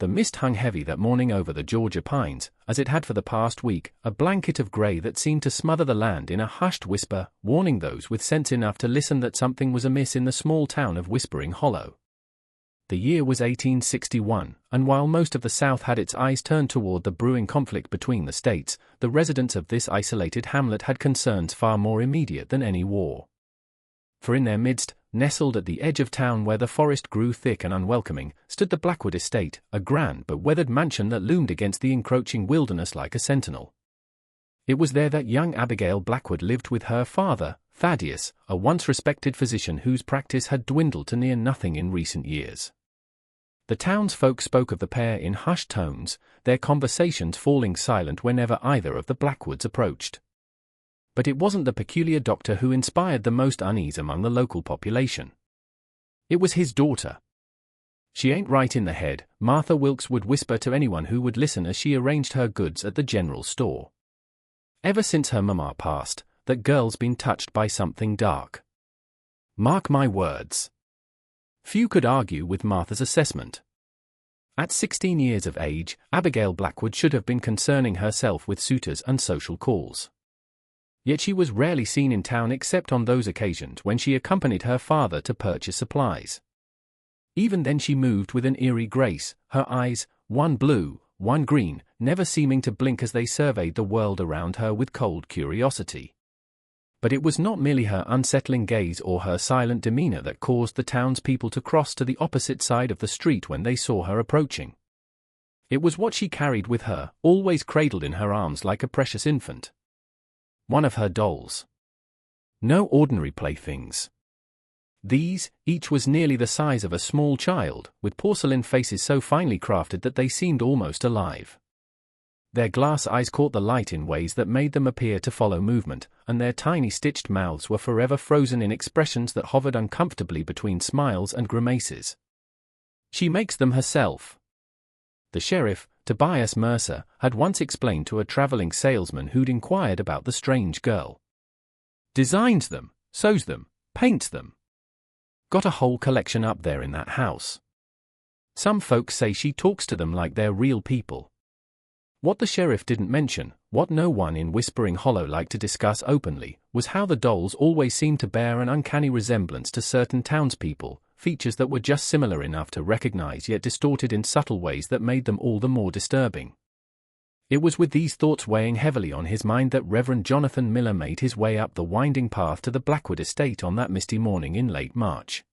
The mist hung heavy that morning over the Georgia pines, as it had for the past week, a blanket of grey that seemed to smother the land in a hushed whisper, warning those with sense enough to listen that something was amiss in the small town of Whispering Hollow. The year was 1861, and while most of the South had its eyes turned toward the brewing conflict between the states, the residents of this isolated hamlet had concerns far more immediate than any war. For in their midst, nestled at the edge of town where the forest grew thick and unwelcoming, stood the Blackwood estate, a grand but weathered mansion that loomed against the encroaching wilderness like a sentinel. It was there that young Abigail Blackwood lived with her father, Thaddeus, a once respected physician whose practice had dwindled to near nothing in recent years. The townsfolk spoke of the pair in hushed tones, their conversations falling silent whenever either of the Blackwoods approached. But it wasn't the peculiar doctor who inspired the most unease among the local population. It was his daughter. "She ain't right in the head," Martha Wilkes would whisper to anyone who would listen as she arranged her goods at the general store. "Ever since her mamma passed, that girl's been touched by something dark. Mark my words." Few could argue with Martha's assessment. At 16 years of age, Abigail Blackwood should have been concerning herself with suitors and social calls. Yet she was rarely seen in town except on those occasions when she accompanied her father to purchase supplies. Even then she moved with an eerie grace, her eyes, one blue, one green, never seeming to blink as they surveyed the world around her with cold curiosity. But it was not merely her unsettling gaze or her silent demeanor that caused the townspeople to cross to the opposite side of the street when they saw her approaching. It was what she carried with her, always cradled in her arms like a precious infant. One of her dolls. No ordinary playthings. These, each was nearly the size of a small child, with porcelain faces so finely crafted that they seemed almost alive. Their glass eyes caught the light in ways that made them appear to follow movement, and their tiny stitched mouths were forever frozen in expressions that hovered uncomfortably between smiles and grimaces. "She makes them herself." The sheriff, Tobias Mercer, had once explained to a traveling salesman who'd inquired about the strange girl. "Designs them, sews them, paints them. Got a whole collection up there in that house. Some folks say she talks to them like they're real people." What the sheriff didn't mention, what no one in Whispering Hollow liked to discuss openly, was how the dolls always seemed to bear an uncanny resemblance to certain townspeople, features that were just similar enough to recognize yet distorted in subtle ways that made them all the more disturbing. It was with these thoughts weighing heavily on his mind that Reverend Jonathan Miller made his way up the winding path to the Blackwood estate on that misty morning in late March.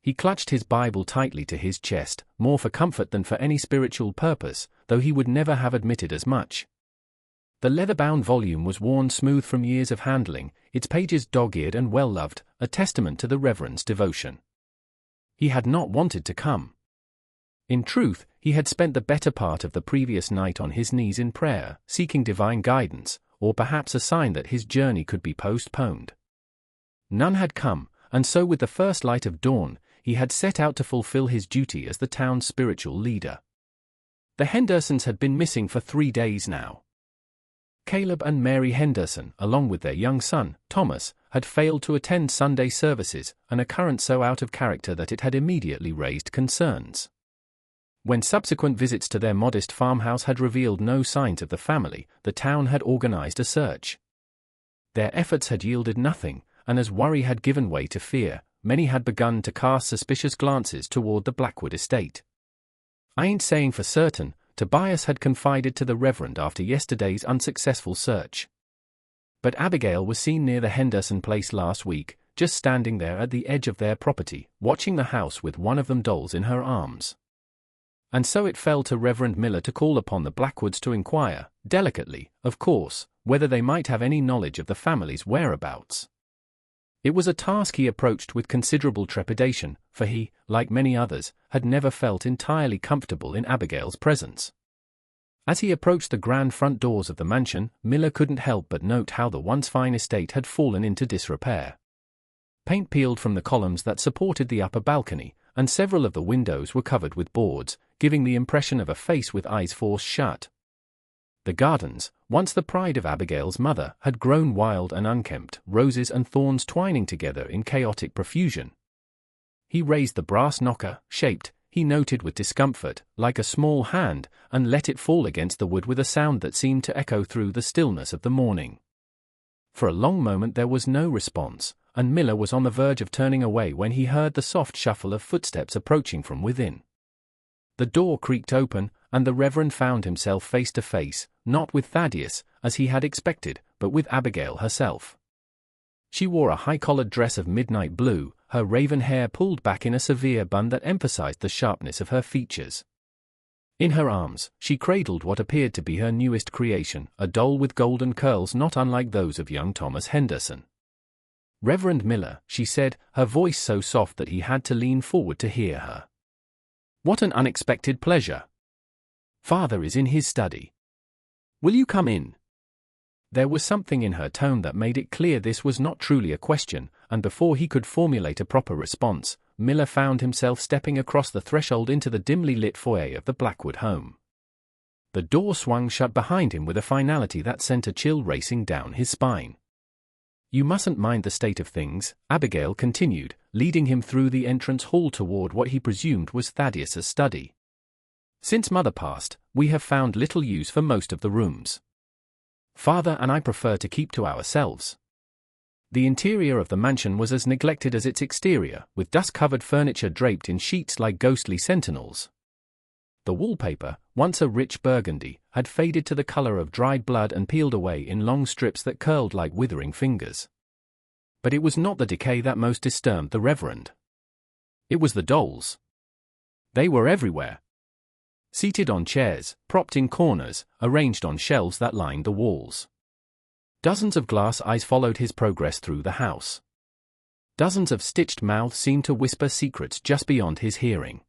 He clutched his Bible tightly to his chest, more for comfort than for any spiritual purpose, though he would never have admitted as much. The leather-bound volume was worn smooth from years of handling, its pages dog-eared and well-loved, a testament to the Reverend's devotion. He had not wanted to come. In truth, he had spent the better part of the previous night on his knees in prayer, seeking divine guidance, or perhaps a sign that his journey could be postponed. None had come, and so with the first light of dawn, he had set out to fulfill his duty as the town's spiritual leader. The Hendersons had been missing for 3 days now. Caleb and Mary Henderson, along with their young son, Thomas, had failed to attend Sunday services, an occurrence so out of character that it had immediately raised concerns. When subsequent visits to their modest farmhouse had revealed no signs of the family, the town had organized a search. Their efforts had yielded nothing, and as worry had given way to fear, many had begun to cast suspicious glances toward the Blackwood estate. "I ain't saying for certain," Tobias had confided to the Reverend after yesterday's unsuccessful search. "But Abigail was seen near the Henderson place last week, just standing there at the edge of their property, watching the house with one of them dolls in her arms." And so it fell to Reverend Miller to call upon the Blackwoods to inquire, delicately, of course, whether they might have any knowledge of the family's whereabouts. It was a task he approached with considerable trepidation, for he, like many others, had never felt entirely comfortable in Abigail's presence. As he approached the grand front doors of the mansion, Miller couldn't help but note how the once fine estate had fallen into disrepair. Paint peeled from the columns that supported the upper balcony, and several of the windows were covered with boards, giving the impression of a face with eyes forced shut. The gardens, once the pride of Abigail's mother, had grown wild and unkempt, roses and thorns twining together in chaotic profusion. He raised the brass knocker, shaped, he noted with discomfort, like a small hand, and let it fall against the wood with a sound that seemed to echo through the stillness of the morning. For a long moment there was no response, and Miller was on the verge of turning away when he heard the soft shuffle of footsteps approaching from within. The door creaked open, and the Reverend found himself face to face, not with Thaddeus, as he had expected, but with Abigail herself. She wore a high-collared dress of midnight blue, her raven hair pulled back in a severe bun that emphasized the sharpness of her features. In her arms, she cradled what appeared to be her newest creation, a doll with golden curls not unlike those of young Thomas Henderson. "Reverend Miller," she said, her voice so soft that he had to lean forward to hear her. "What an unexpected pleasure. Father is in his study. Will you come in?" There was something in her tone that made it clear this was not truly a question, and before he could formulate a proper response, Miller found himself stepping across the threshold into the dimly lit foyer of the Blackwood home. The door swung shut behind him with a finality that sent a chill racing down his spine. "You mustn't mind the state of things," Abigail continued, leading him through the entrance hall toward what he presumed was Thaddeus's study. "Since Mother passed, we have found little use for most of the rooms. Father and I prefer to keep to ourselves." The interior of the mansion was as neglected as its exterior, with dust-covered furniture draped in sheets like ghostly sentinels. The wallpaper, once a rich burgundy, had faded to the color of dried blood and peeled away in long strips that curled like withering fingers. But it was not the decay that most disturbed the Reverend. It was the dolls. They were everywhere. Seated on chairs, propped in corners, arranged on shelves that lined the walls. Dozens of glass eyes followed his progress through the house. Dozens of stitched mouths seemed to whisper secrets just beyond his hearing.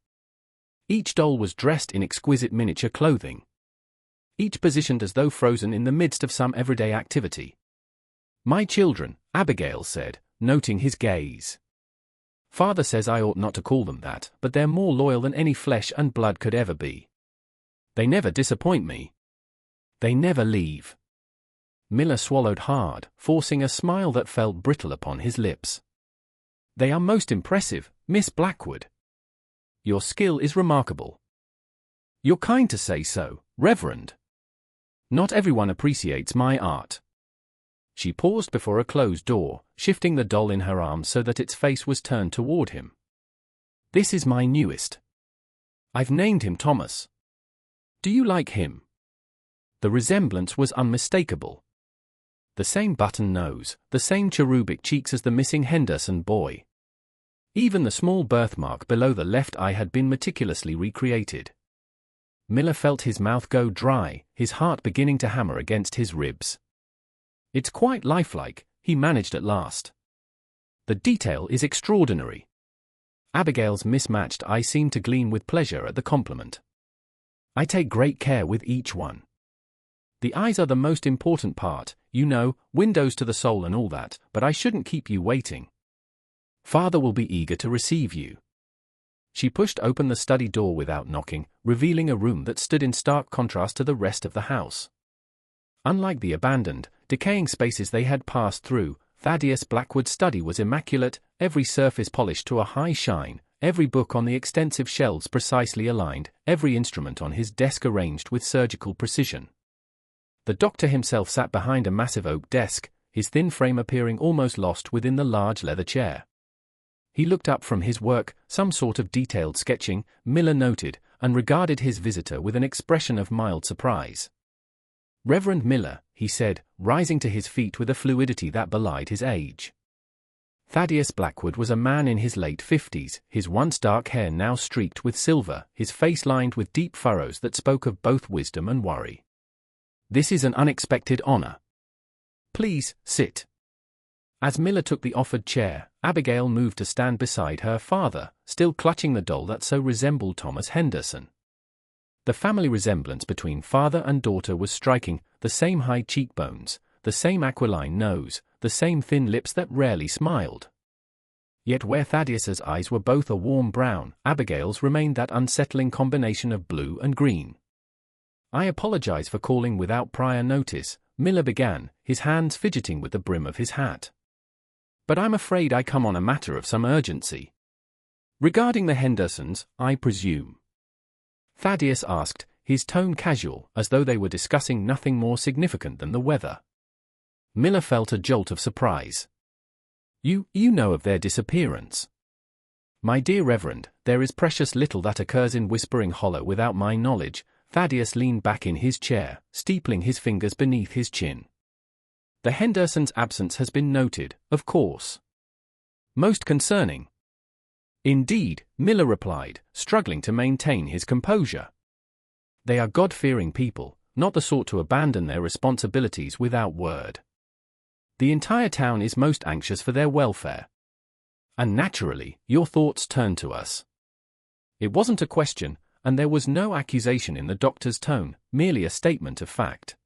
Each doll was dressed in exquisite miniature clothing. Each positioned as though frozen in the midst of some everyday activity. "My children," Abigail said, noting his gaze. "Father says I ought not to call them that, but they're more loyal than any flesh and blood could ever be. They never disappoint me. They never leave." Miller swallowed hard, forcing a smile that felt brittle upon his lips. "They are most impressive, Miss Blackwood. Your skill is remarkable." "You're kind to say so, Reverend. Not everyone appreciates my art." She paused before a closed door, shifting the doll in her arms so that its face was turned toward him. "This is my newest. I've named him Thomas. Do you like him?" The resemblance was unmistakable. The same button nose, the same cherubic cheeks as the missing Henderson boy. Even the small birthmark below the left eye had been meticulously recreated. Miller felt his mouth go dry, his heart beginning to hammer against his ribs. "It's quite lifelike," he managed at last. "The detail is extraordinary." Abigail's mismatched eye seemed to gleam with pleasure at the compliment. "I take great care with each one. The eyes are the most important part, you know, windows to the soul and all that, but I shouldn't keep you waiting. Father will be eager to receive you." She pushed open the study door without knocking, revealing a room that stood in stark contrast to the rest of the house. Unlike the abandoned, decaying spaces they had passed through, Thaddeus Blackwood's study was immaculate, every surface polished to a high shine, every book on the extensive shelves precisely aligned, every instrument on his desk arranged with surgical precision. The doctor himself sat behind a massive oak desk, his thin frame appearing almost lost within the large leather chair. He looked up from his work, some sort of detailed sketching, Miller noted, and regarded his visitor with an expression of mild surprise. "Reverend Miller," he said, rising to his feet with a fluidity that belied his age. Thaddeus Blackwood was a man in his late 50s, his once dark hair now streaked with silver, his face lined with deep furrows that spoke of both wisdom and worry. "This is an unexpected honor. Please, sit." As Miller took the offered chair, Abigail moved to stand beside her father, still clutching the doll that so resembled Thomas Henderson. The family resemblance between father and daughter was striking, the same high cheekbones, the same aquiline nose, the same thin lips that rarely smiled. Yet where Thaddeus's eyes were both a warm brown, Abigail's remained that unsettling combination of blue and green. "I apologize for calling without prior notice," Miller began, his hands fidgeting with the brim of his hat. "But I'm afraid I come on a matter of some urgency." Regarding the Hendersons, I presume?" Thaddeus asked, his tone casual, as though they were discussing nothing more significant than the weather. Miller felt a jolt of surprise. You know of their disappearance?" "My dear Reverend, there is precious little that occurs in Whispering Hollow without my knowledge." Thaddeus leaned back in his chair, steepling his fingers beneath his chin. "The Hendersons' absence has been noted, of course." "Most concerning." "Indeed," Miller replied, struggling to maintain his composure. "They are God-fearing people, not the sort to abandon their responsibilities without word. The entire town is most anxious for their welfare. And naturally, your thoughts turn to us." It wasn't a question, and there was no accusation in the doctor's tone, merely a statement of fact.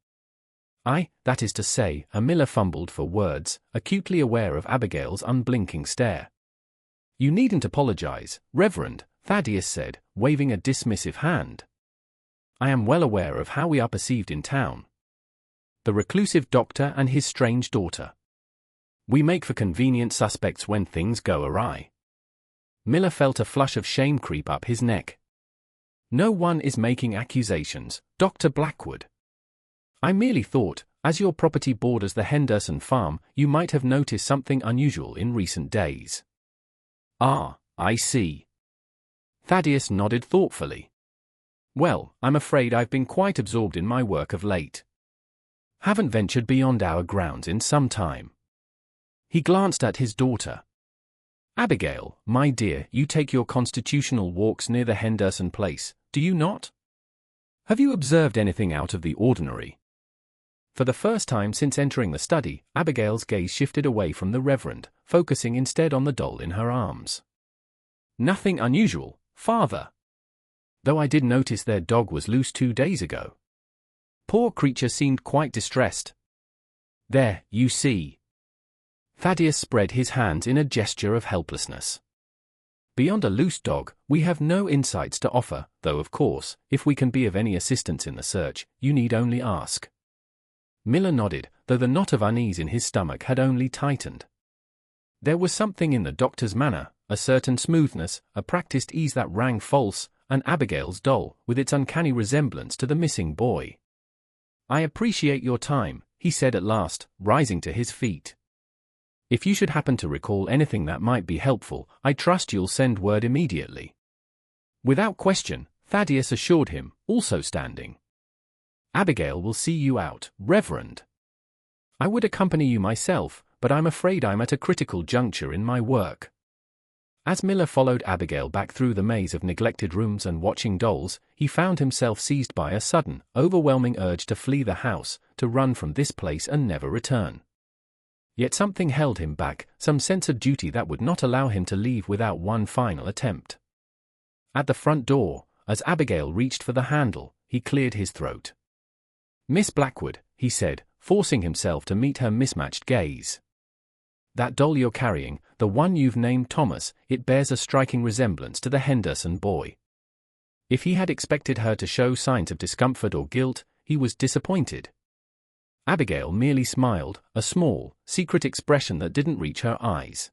That is to say," Miller fumbled for words, acutely aware of Abigail's unblinking stare. "You needn't apologize, Reverend," Thaddeus said, waving a dismissive hand. "I am well aware of how we are perceived in town. The reclusive doctor and his strange daughter. We make for convenient suspects when things go awry." Miller felt a flush of shame creep up his neck. "No one is making accusations, Dr. Blackwood. I merely thought, as your property borders the Henderson farm, you might have noticed something unusual in recent days." "Ah, I see." Thaddeus nodded thoughtfully. "Well, I'm afraid I've been quite absorbed in my work of late. Haven't ventured beyond our grounds in some time." He glanced at his daughter. "Abigail, my dear, you take your constitutional walks near the Henderson place, do you not? Have you observed anything out of the ordinary?" For the first time since entering the study, Abigail's gaze shifted away from the Reverend, focusing instead on the doll in her arms. "Nothing unusual, father. Though I did notice their dog was loose 2 days ago. Poor creature seemed quite distressed. There, you see." Thaddeus spread his hands in a gesture of helplessness. "Beyond a loose dog, we have no insights to offer, though of course, if we can be of any assistance in the search, you need only ask." Miller nodded, though the knot of unease in his stomach had only tightened. There was something in the doctor's manner, a certain smoothness, a practiced ease that rang false, and Abigail's doll, with its uncanny resemblance to the missing boy. "I appreciate your time," he said at last, rising to his feet. "If you should happen to recall anything that might be helpful, I trust you'll send word immediately." "Without question," Thaddeus assured him, also standing. "Abigail will see you out, Reverend. I would accompany you myself, but I'm afraid I'm at a critical juncture in my work." As Miller followed Abigail back through the maze of neglected rooms and watching dolls, he found himself seized by a sudden, overwhelming urge to flee the house, to run from this place and never return. Yet something held him back, some sense of duty that would not allow him to leave without one final attempt. At the front door, as Abigail reached for the handle, he cleared his throat. "Miss Blackwood," he said, forcing himself to meet her mismatched gaze. "That doll you're carrying, the one you've named Thomas, it bears a striking resemblance to the Henderson boy." If he had expected her to show signs of discomfort or guilt, he was disappointed. Abigail merely smiled, a small, secret expression that didn't reach her eyes.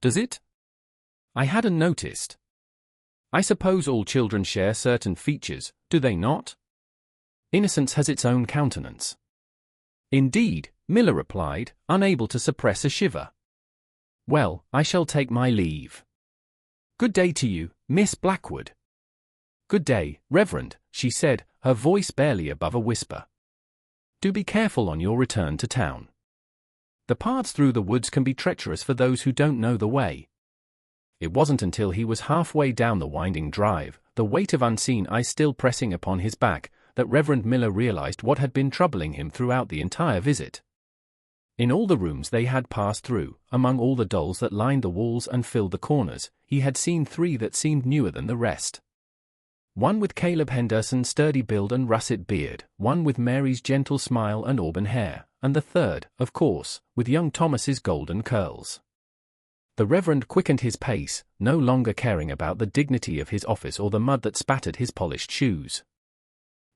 "Does it? I hadn't noticed. I suppose all children share certain features, do they not? Innocence has its own countenance." "Indeed," Miller replied, unable to suppress a shiver. "Well, I shall take my leave. Good day to you, Miss Blackwood." "Good day, Reverend," she said, her voice barely above a whisper. "Do be careful on your return to town. The paths through the woods can be treacherous for those who don't know the way." It wasn't until he was halfway down the winding drive, the weight of unseen eyes still pressing upon his back, that Reverend Miller realized what had been troubling him throughout the entire visit. In all the rooms they had passed through, among all the dolls that lined the walls and filled the corners, he had seen 3 that seemed newer than the rest. One with Caleb Henderson's sturdy build and russet beard, one with Mary's gentle smile and auburn hair, and the third, of course, with young Thomas's golden curls. The Reverend quickened his pace, no longer caring about the dignity of his office or the mud that spattered his polished shoes.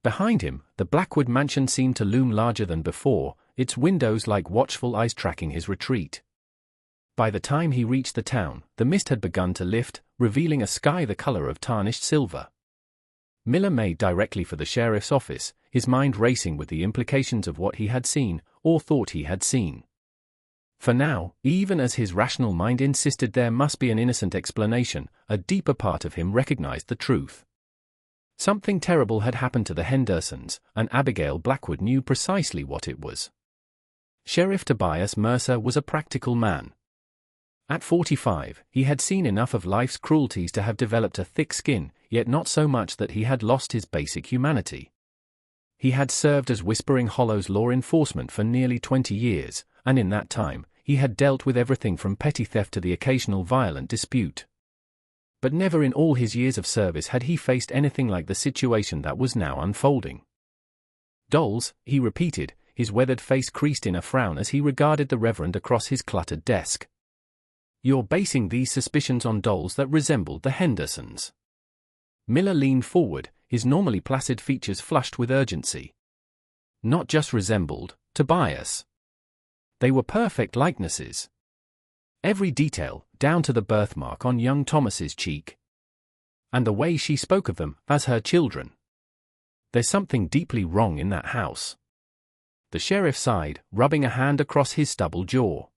Behind him, the Blackwood mansion seemed to loom larger than before, its windows like watchful eyes tracking his retreat. By the time he reached the town, the mist had begun to lift, revealing a sky the color of tarnished silver. Miller made directly for the sheriff's office, his mind racing with the implications of what he had seen, or thought he had seen. For now, even as his rational mind insisted there must be an innocent explanation, a deeper part of him recognized the truth. Something terrible had happened to the Hendersons, and Abigail Blackwood knew precisely what it was. Sheriff Tobias Mercer was a practical man. At 45, he had seen enough of life's cruelties to have developed a thick skin, yet not so much that he had lost his basic humanity. He had served as Whispering Hollow's law enforcement for nearly 20 years, and in that time, he had dealt with everything from petty theft to the occasional violent dispute. But never in all his years of service had he faced anything like the situation that was now unfolding. "Dolls," he repeated, his weathered face creased in a frown as he regarded the Reverend across his cluttered desk. "You're basing these suspicions on dolls that resembled the Hendersons." Miller leaned forward, his normally placid features flushed with urgency. "Not just resembled, Tobias. They were perfect likenesses. Every detail, down to the birthmark on young Thomas's cheek. And the way she spoke of them as her children. There's something deeply wrong in that house." The sheriff sighed, rubbing a hand across his stubble jaw.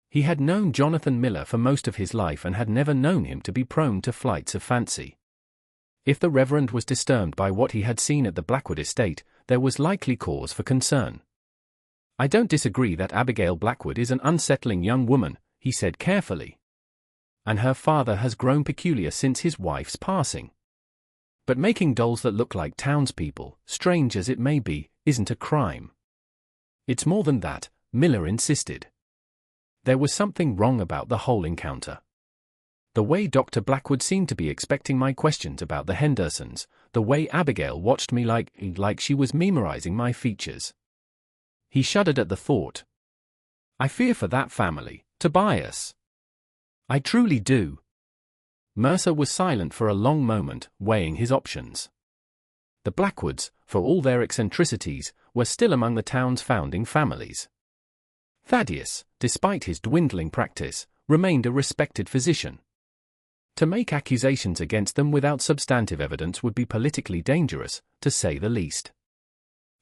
He had known Jonathan Miller for most of his life and had never known him to be prone to flights of fancy. If the Reverend was disturbed by what he had seen at the Blackwood estate, there was likely cause for concern. "I don't disagree that Abigail Blackwood is an unsettling young woman," he said carefully. "And her father has grown peculiar since his wife's passing. But making dolls that look like townspeople, strange as it may be, isn't a crime." "It's more than that," Miller insisted. There was something wrong about the whole encounter. The way Dr. Blackwood seemed to be expecting my questions about the Hendersons, the way Abigail watched me like she was memorizing my features. He shuddered at the thought. "I fear for that family, Tobias. I truly do." Mercer was silent for a long moment, weighing his options. The Blackwoods, for all their eccentricities, were still among the town's founding families. Thaddeus, despite his dwindling practice, remained a respected physician. To make accusations against them without substantive evidence would be politically dangerous, to say the least.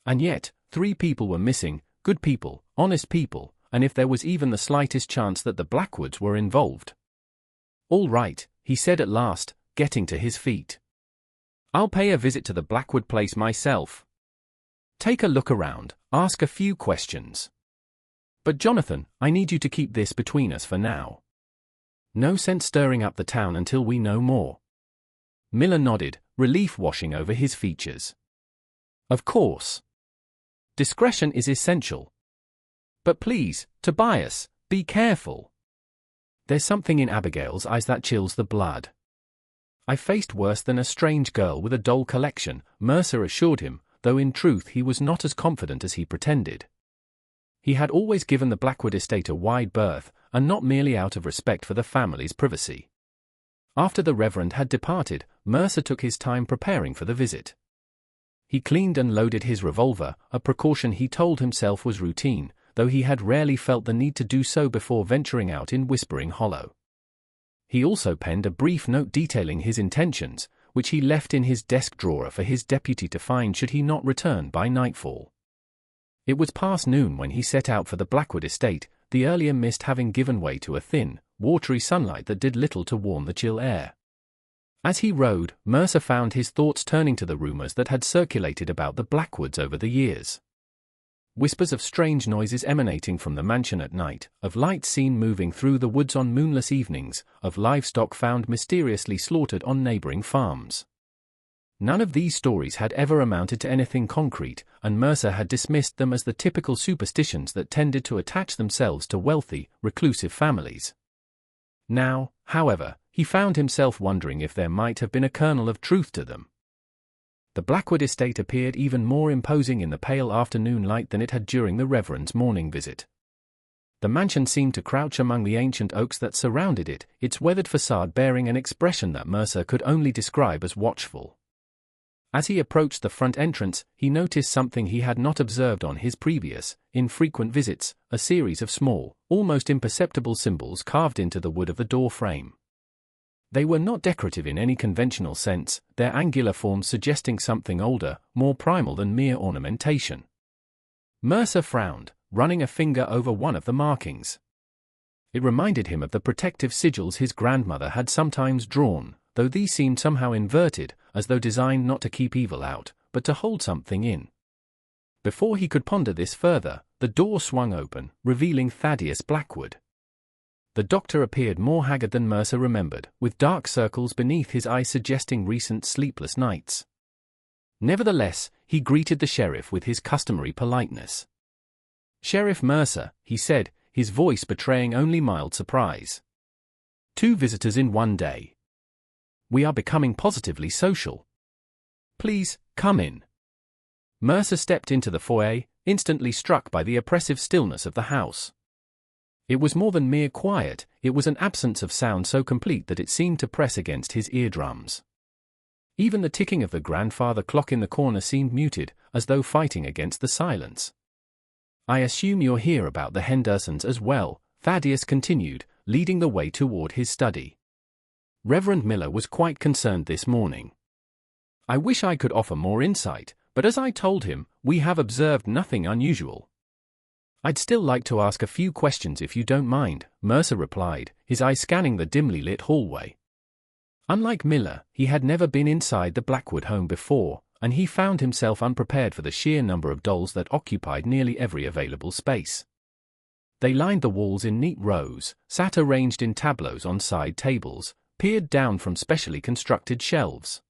And yet, 3 people were missing, good people, honest people, and if there was even the slightest chance that the Blackwoods were involved. "All right," he said at last, getting to his feet. "I'll pay a visit to the Blackwood place myself. Take a look around, ask a few questions. But Jonathan, I need you to keep this between us for now. No sense stirring up the town until we know more." Miller nodded, relief washing over his features. "Of course. Discretion is essential. But please, Tobias, be careful. There's something in Abigail's eyes that chills the blood." "I faced worse than a strange girl with a doll collection," Mercer assured him, though in truth he was not as confident as he pretended. He had always given the Blackwood estate a wide berth, and not merely out of respect for the family's privacy. After the Reverend had departed, Mercer took his time preparing for the visit. He cleaned and loaded his revolver, a precaution he told himself was routine, though he had rarely felt the need to do so before venturing out in Whispering Hollow. He also penned a brief note detailing his intentions, which he left in his desk drawer for his deputy to find should he not return by nightfall. It was past noon when he set out for the Blackwood estate, the earlier mist having given way to a thin, watery sunlight that did little to warm the chill air. As he rode, Mercer found his thoughts turning to the rumors that had circulated about the Blackwoods over the years. Whispers of strange noises emanating from the mansion at night, of lights seen moving through the woods on moonless evenings, of livestock found mysteriously slaughtered on neighboring farms. None of these stories had ever amounted to anything concrete, and Mercer had dismissed them as the typical superstitions that tended to attach themselves to wealthy, reclusive families. Now, however, he found himself wondering if there might have been a kernel of truth to them. The Blackwood estate appeared even more imposing in the pale afternoon light than it had during the Reverend's morning visit. The mansion seemed to crouch among the ancient oaks that surrounded it, its weathered facade bearing an expression that Mercer could only describe as watchful. As he approached the front entrance, he noticed something he had not observed on his previous, infrequent visits, a series of small, almost imperceptible symbols carved into the wood of the door frame. They were not decorative in any conventional sense, their angular forms suggesting something older, more primal than mere ornamentation. Mercer frowned, running a finger over one of the markings. It reminded him of the protective sigils his grandmother had sometimes drawn, though these seemed somehow inverted, as though designed not to keep evil out, but to hold something in. Before he could ponder this further, the door swung open, revealing Thaddeus Blackwood. The doctor appeared more haggard than Mercer remembered, with dark circles beneath his eyes suggesting recent sleepless nights. Nevertheless, he greeted the sheriff with his customary politeness. "Sheriff Mercer," he said, his voice betraying only mild surprise. "2 visitors in one day. We are becoming positively social. Please, come in." Mercer stepped into the foyer, instantly struck by the oppressive stillness of the house. It was more than mere quiet, it was an absence of sound so complete that it seemed to press against his eardrums. Even the ticking of the grandfather clock in the corner seemed muted, as though fighting against the silence. "I assume you're here about the Hendersons as well," Thaddeus continued, leading the way toward his study. Reverend Miller was quite concerned this morning. "I wish I could offer more insight, but as I told him, we have observed nothing unusual." "I'd still like to ask a few questions if you don't mind," Mercer replied, his eyes scanning the dimly lit hallway. Unlike Miller, he had never been inside the Blackwood home before, and he found himself unprepared for the sheer number of dolls that occupied nearly every available space. They lined the walls in neat rows, sat arranged in tableaux on side tables, peered down from specially constructed shelves.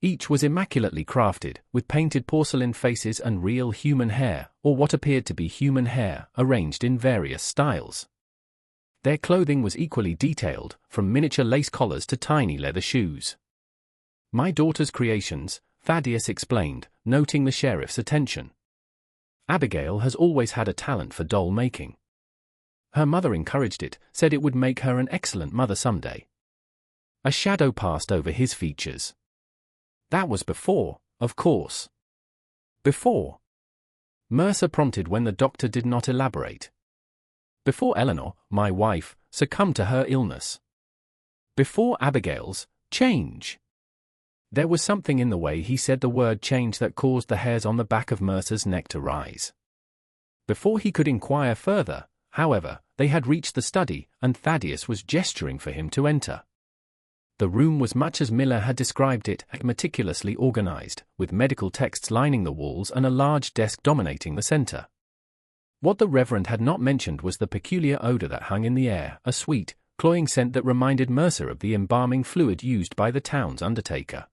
Each was immaculately crafted, with painted porcelain faces and real human hair, or what appeared to be human hair, arranged in various styles. Their clothing was equally detailed, from miniature lace collars to tiny leather shoes. "My daughter's creations," Thaddeus explained, noting the sheriff's attention. "Abigail has always had a talent for doll making. Her mother encouraged it, said it would make her an excellent mother someday." A shadow passed over his features. "That was before, of course." "Before?" Mercer prompted when the doctor did not elaborate. "Before Eleanor, my wife, succumbed to her illness. Before Abigail's change." There was something in the way he said the word change that caused the hairs on the back of Mercer's neck to rise. Before he could inquire further, however, they had reached the study, and Thaddeus was gesturing for him to enter. The room was much as Miller had described it, meticulously organized, with medical texts lining the walls and a large desk dominating the center. What the Reverend had not mentioned was the peculiar odor that hung in the air, a sweet, cloying scent that reminded Mercer of the embalming fluid used by the town's undertaker.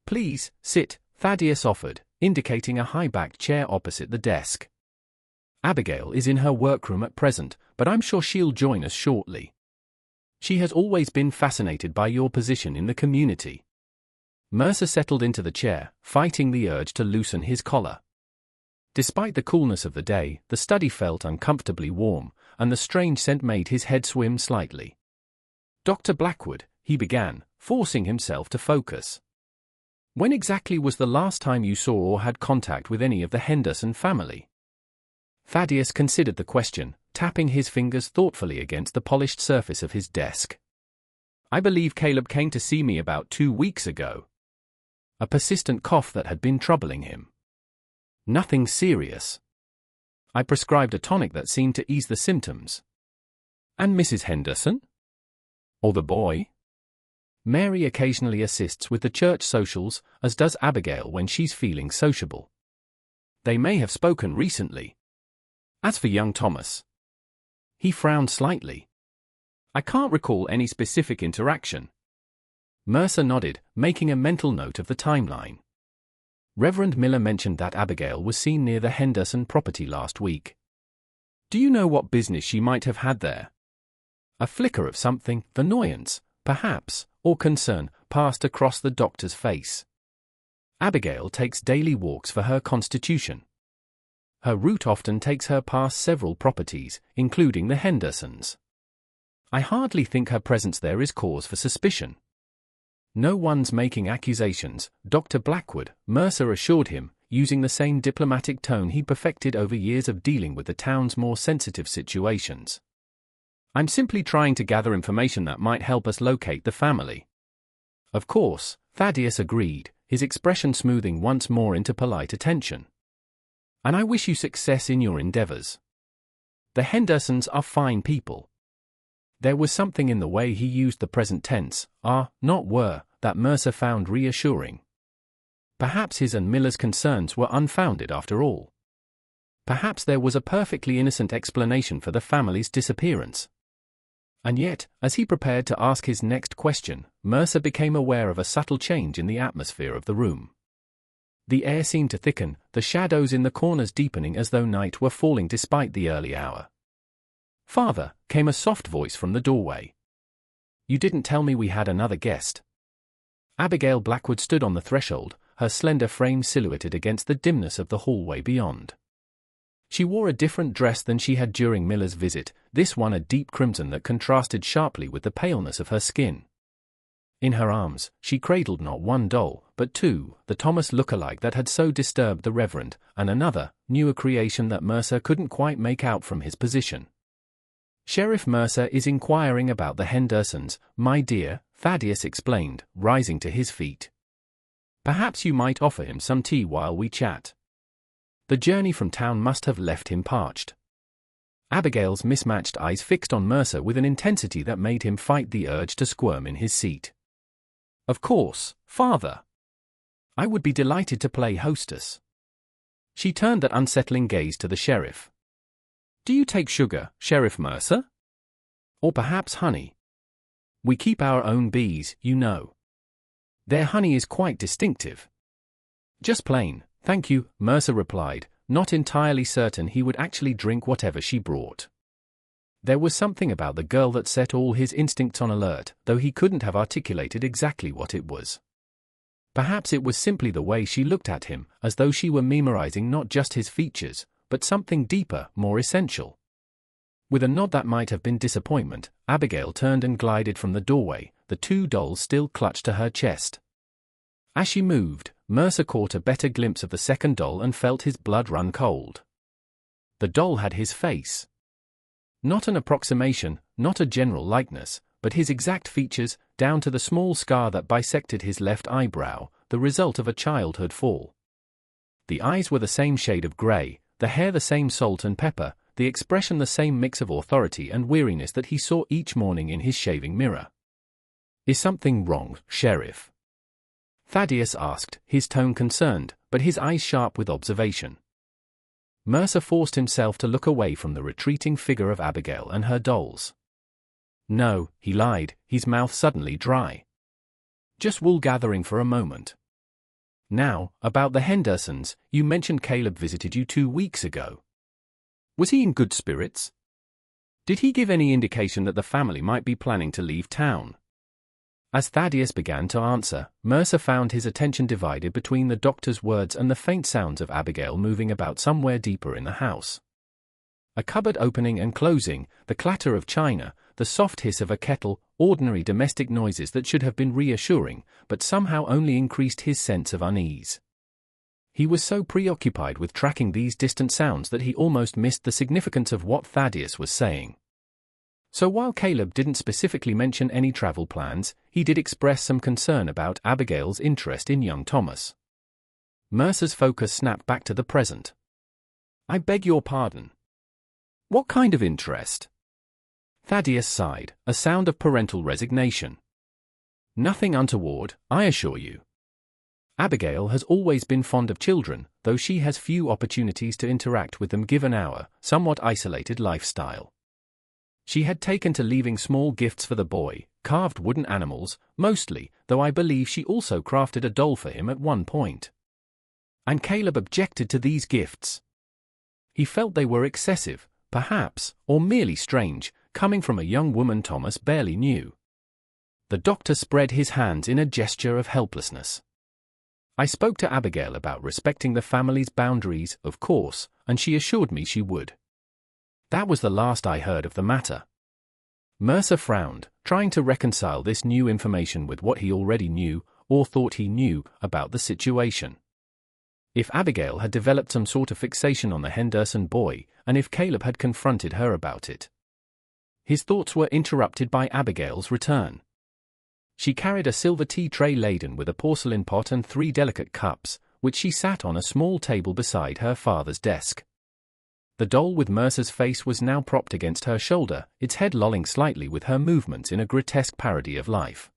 "Please, sit," Thaddeus offered, indicating a high-backed chair opposite the desk. "Abigail is in her workroom at present, but I'm sure she'll join us shortly. She has always been fascinated by your position in the community." Mercer settled into the chair, fighting the urge to loosen his collar. Despite the coolness of the day, the study felt uncomfortably warm, and the strange scent made his head swim slightly. "Dr. Blackwood," he began, forcing himself to focus. "When exactly was the last time you saw or had contact with any of the Henderson family?" Thaddeus considered the question, tapping his fingers thoughtfully against the polished surface of his desk. "I believe Caleb came to see me about 2 weeks ago." A persistent cough that had been troubling him. "Nothing serious. I prescribed a tonic that seemed to ease the symptoms." "And Mrs. Henderson? Or the boy?" "Mary occasionally assists with the church socials, as does Abigail when she's feeling sociable. They may have spoken recently. As for young Thomas..." He frowned slightly. "I can't recall any specific interaction." Mercer nodded, making a mental note of the timeline. Reverend Miller mentioned that Abigail was seen near the Henderson property last week. "Do you know what business she might have had there?" A flicker of something, annoyance, perhaps, or concern, passed across the doctor's face. "Abigail takes daily walks for her constitution. Her route often takes her past several properties, including the Hendersons. I hardly think her presence there is cause for suspicion." "No one's making accusations, Dr. Blackwood," Mercer assured him, using the same diplomatic tone he perfected over years of dealing with the town's more sensitive situations. I'm simply trying to gather information that might help us locate the family. Of course, Thaddeus agreed, his expression smoothing once more into polite attention. And I wish you success in your endeavors. The Hendersons are fine people. There was something in the way he used the present tense, are, not were, that Mercer found reassuring. Perhaps his and Miller's concerns were unfounded after all. Perhaps there was a perfectly innocent explanation for the family's disappearance. And yet, as he prepared to ask his next question, Mercer became aware of a subtle change in the atmosphere of the room. The air seemed to thicken, the shadows in the corners deepening as though night were falling despite the early hour. "Father," came a soft voice from the doorway. "You didn't tell me we had another guest." Abigail Blackwood stood on the threshold, her slender frame silhouetted against the dimness of the hallway beyond. She wore a different dress than she had during Miller's visit, this one a deep crimson that contrasted sharply with the paleness of her skin. In her arms, she cradled not one doll, but two, the Thomas look-alike that had so disturbed the Reverend, and another, newer creation that Mercer couldn't quite make out from his position. "Sheriff Mercer is inquiring about the Hendersons, my dear," Thaddeus explained, rising to his feet. "Perhaps you might offer him some tea while we chat. The journey from town must have left him parched." Abigail's mismatched eyes fixed on Mercer with an intensity that made him fight the urge to squirm in his seat. "Of course, Father. I would be delighted to play hostess." She turned that unsettling gaze to the sheriff. "Do you take sugar, Sheriff Mercer? Or perhaps honey? We keep our own bees, you know. Their honey is quite distinctive." "Just plain, thank you," Mercer replied, not entirely certain he would actually drink whatever she brought. There was something about the girl that set all his instincts on alert, though he couldn't have articulated exactly what it was. Perhaps it was simply the way she looked at him, as though she were memorizing not just his features, but something deeper, more essential. With a nod that might have been disappointment, Abigail turned and glided from the doorway, the two dolls still clutched to her chest. As she moved, Mercer caught a better glimpse of the second doll and felt his blood run cold. The doll had his face. Not an approximation, not a general likeness, but his exact features, down to the small scar that bisected his left eyebrow, the result of a childhood fall. The eyes were the same shade of grey, the hair the same salt and pepper, the expression the same mix of authority and weariness that he saw each morning in his shaving mirror. "Is something wrong, Sheriff?" Thaddeus asked, his tone concerned, but his eyes sharp with observation. Mercer forced himself to look away from the retreating figure of Abigail and her dolls. "No," he lied, his mouth suddenly dry. "Just wool gathering for a moment. Now, about the Hendersons, you mentioned Caleb visited you 2 weeks ago. Was he in good spirits? Did he give any indication that the family might be planning to leave town?" As Thaddeus began to answer, Mercer found his attention divided between the doctor's words and the faint sounds of Abigail moving about somewhere deeper in the house. A cupboard opening and closing, the clatter of china, the soft hiss of a kettle, ordinary domestic noises that should have been reassuring, but somehow only increased his sense of unease. He was so preoccupied with tracking these distant sounds that he almost missed the significance of what Thaddeus was saying. So while Caleb didn't specifically mention any travel plans, he did express some concern about Abigail's interest in young Thomas. Mercer's focus snapped back to the present. "I beg your pardon. What kind of interest?" Thaddeus sighed, a sound of parental resignation. "Nothing untoward, I assure you. Abigail has always been fond of children, though she has few opportunities to interact with them given our, somewhat isolated lifestyle. She had taken to leaving small gifts for the boy, carved wooden animals, mostly, though I believe she also crafted a doll for him at one point. And Caleb objected to these gifts. He felt they were excessive, perhaps, or merely strange, coming from a young woman Thomas barely knew." The doctor spread his hands in a gesture of helplessness. "I spoke to Abigail about respecting the family's boundaries, of course, and she assured me she would. That was the last I heard of the matter." Mercer frowned, trying to reconcile this new information with what he already knew, or thought he knew, about the situation. If Abigail had developed some sort of fixation on the Henderson boy, and if Caleb had confronted her about it. His thoughts were interrupted by Abigail's return. She carried a silver tea tray laden with a porcelain pot and 3 delicate cups, which she sat on a small table beside her father's desk. The doll with Mercer's face was now propped against her shoulder, its head lolling slightly with her movements in a grotesque parody of life.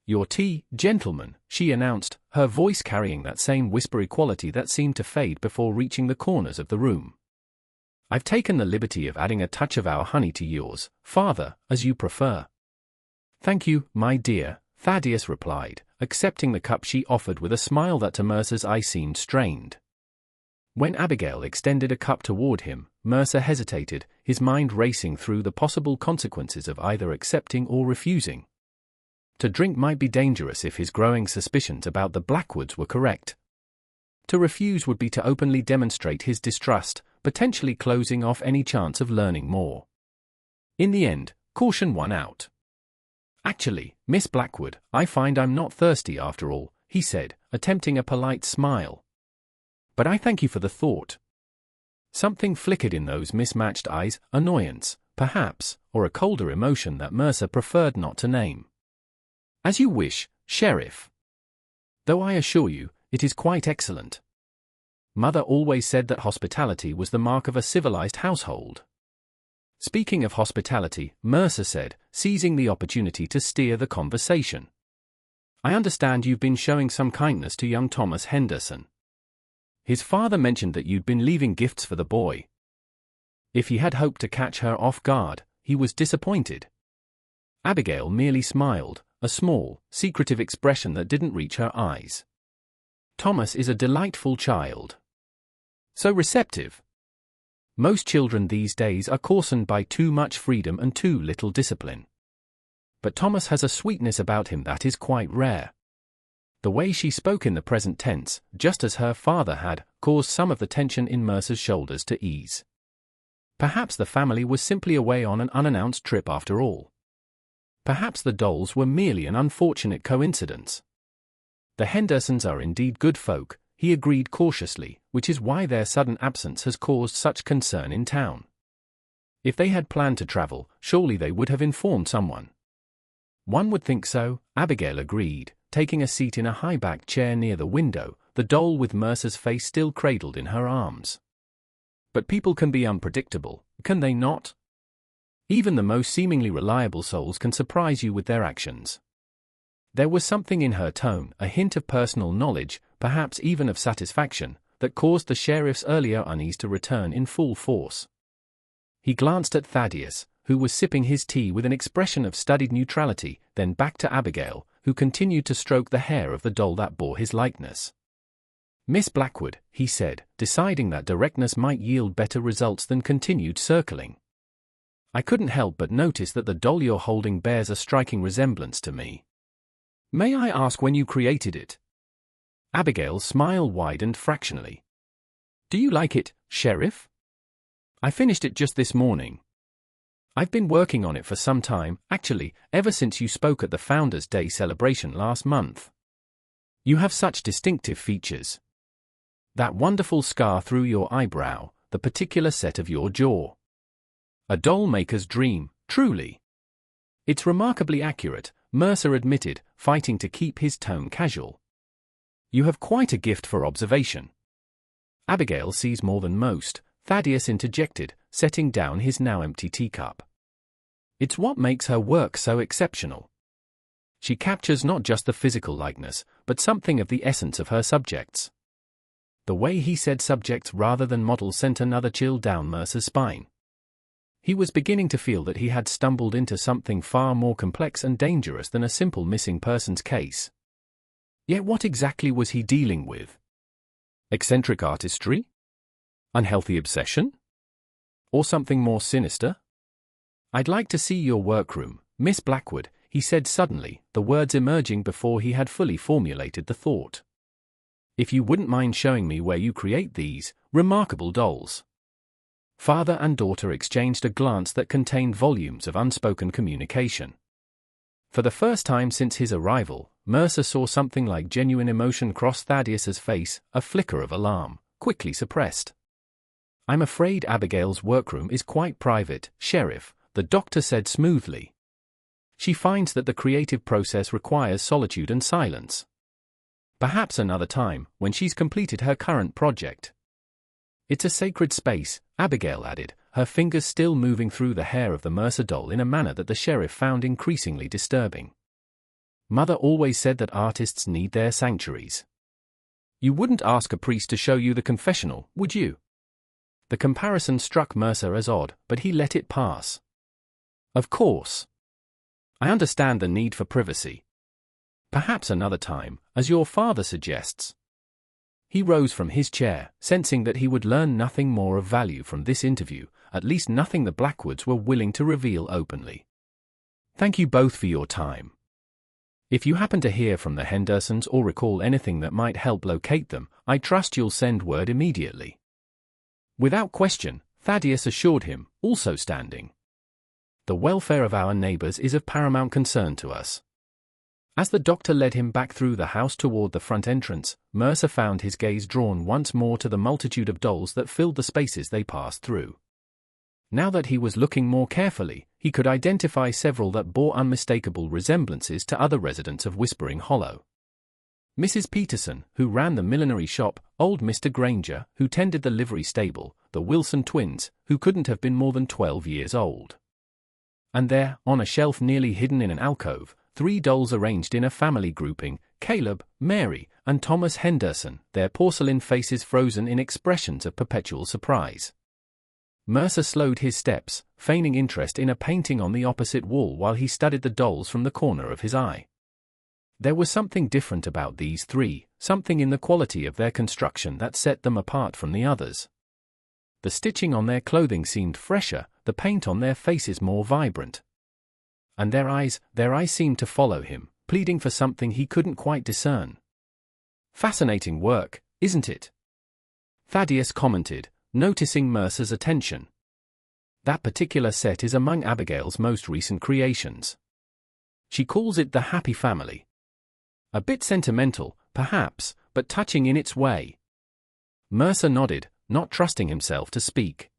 "Your tea, gentlemen," she announced, her voice carrying that same whispery quality that seemed to fade before reaching the corners of the room. "I've taken the liberty of adding a touch of our honey to yours, father, as you prefer." "Thank you, my dear," Thaddeus replied, accepting the cup she offered with a smile that to Mercer's eye seemed strained. When Abigail extended a cup toward him, Mercer hesitated, his mind racing through the possible consequences of either accepting or refusing. To drink might be dangerous if his growing suspicions about the Blackwoods were correct. To refuse would be to openly demonstrate his distrust, potentially closing off any chance of learning more. In the end, caution won out. "Actually, Miss Blackwood, I find I'm not thirsty after all," he said, attempting a polite smile. "But I thank you for the thought." Something flickered in those mismatched eyes, annoyance, perhaps, or a colder emotion that Mercer preferred not to name. "As you wish, Sheriff. Though I assure you, it is quite excellent. Mother always said that hospitality was the mark of a civilized household." Speaking of hospitality, Mercer said, seizing the opportunity to steer the conversation. "I understand you've been showing some kindness to young Thomas Henderson. His father mentioned that you'd been leaving gifts for the boy. If he had hoped to catch her off guard, he was disappointed." Abigail merely smiled, a small, secretive expression that didn't reach her eyes. "Thomas is a delightful child. So receptive. Most children these days are coarsened by too much freedom and too little discipline. But Thomas has a sweetness about him that is quite rare." The way she spoke in the present tense, just as her father had, caused some of the tension in Mercer's shoulders to ease. Perhaps the family was simply away on an unannounced trip after all. Perhaps the dolls were merely an unfortunate coincidence. "The Hendersons are indeed good folk," he agreed cautiously, "which is why their sudden absence has caused such concern in town. If they had planned to travel, surely they would have informed someone." "One would think so," Abigail agreed, taking a seat in a high-backed chair near the window, the doll with Mercer's face still cradled in her arms. "But people can be unpredictable, can they not? Even the most seemingly reliable souls can surprise you with their actions." There was something in her tone, a hint of personal knowledge, perhaps even of satisfaction, that caused the sheriff's earlier unease to return in full force. He glanced at Thaddeus, who was sipping his tea with an expression of studied neutrality, then back to Abigail, who continued to stroke the hair of the doll that bore his likeness. "Miss Blackwood," he said, deciding that directness might yield better results than continued circling. "I couldn't help but notice that the doll you're holding bears a striking resemblance to me. May I ask when you created it?" Abigail's smile widened fractionally. "Do you like it, Sheriff?" "I finished it just this morning. I've been working on it for some time, actually, ever since you spoke at the Founders' Day celebration last month. You have such distinctive features. That wonderful scar through your eyebrow, the particular set of your jaw. A doll maker's dream, truly." "It's remarkably accurate," Mercer admitted, fighting to keep his tone casual. "You have quite a gift for observation." "Abigail sees more than most," Thaddeus interjected, setting down his now empty teacup. "It's what makes her work so exceptional. She captures not just the physical likeness, but something of the essence of her subjects." The way he said subjects rather than models sent another chill down Mercer's spine. He was beginning to feel that he had stumbled into something far more complex and dangerous than a simple missing persons case. Yet what exactly was he dealing with? Eccentric artistry? Unhealthy obsession? Or something more sinister? "I'd like to see your workroom, Miss Blackwood," he said suddenly, the words emerging before he had fully formulated the thought. "If you wouldn't mind showing me where you create these remarkable dolls." Father and daughter exchanged a glance that contained volumes of unspoken communication. For the first time since his arrival, Mercer saw something like genuine emotion cross Thaddeus's face, a flicker of alarm, quickly suppressed. "I'm afraid Abigail's workroom is quite private, Sheriff," the doctor said smoothly. She finds that the creative process requires solitude and silence. Perhaps another time, when she's completed her current project. It's a sacred space, Abigail added, her fingers still moving through the hair of the Mercer doll in a manner that the sheriff found increasingly disturbing. Mother always said that artists need their sanctuaries. You wouldn't ask a priest to show you the confessional, would you? The comparison struck Mercer as odd, but he let it pass. Of course. I understand the need for privacy. Perhaps another time, as your father suggests. He rose from his chair, sensing that he would learn nothing more of value from this interview, at least nothing the Blackwoods were willing to reveal openly. Thank you both for your time. If you happen to hear from the Hendersons or recall anything that might help locate them, I trust you'll send word immediately. Without question, Thaddeus assured him, also standing. The welfare of our neighbors is of paramount concern to us. As the doctor led him back through the house toward the front entrance, Mercer found his gaze drawn once more to the multitude of dolls that filled the spaces they passed through. Now that he was looking more carefully, he could identify several that bore unmistakable resemblances to other residents of Whispering Hollow. Mrs. Peterson, who ran the millinery shop, old Mr. Granger, who tended the livery stable, the Wilson twins, who couldn't have been more than 12 years old. And there, on a shelf nearly hidden in an alcove, 3 dolls arranged in a family grouping, Caleb, Mary, and Thomas Henderson, their porcelain faces frozen in expressions of perpetual surprise. Mercer slowed his steps, feigning interest in a painting on the opposite wall while he studied the dolls from the corner of his eye. There was something different about these 3, something in the quality of their construction that set them apart from the others. The stitching on their clothing seemed fresher, the paint on their faces more vibrant. And their eyes seemed to follow him, pleading for something he couldn't quite discern. Fascinating work, isn't it? Thaddeus commented, noticing Mercer's attention. That particular set is among Abigail's most recent creations. She calls it the Happy Family. A bit sentimental, perhaps, but touching in its way. Mercer nodded, not trusting himself to speak.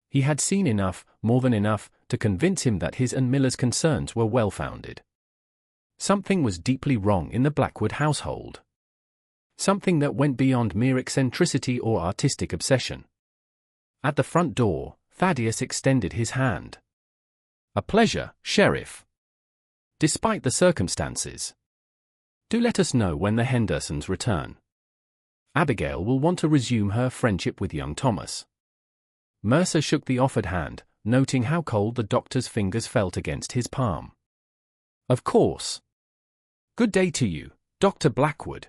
He had seen enough, more than enough, to convince him that his and Miller's concerns were well-founded. Something was deeply wrong in the Blackwood household. Something that went beyond mere eccentricity or artistic obsession. At the front door, Thaddeus extended his hand. A pleasure, Sheriff. Despite the circumstances. Do let us know when the Hendersons return. Abigail will want to resume her friendship with young Thomas. Mercer shook the offered hand, noting how cold the doctor's fingers felt against his palm. Of course. Good day to you, Dr. Blackwood.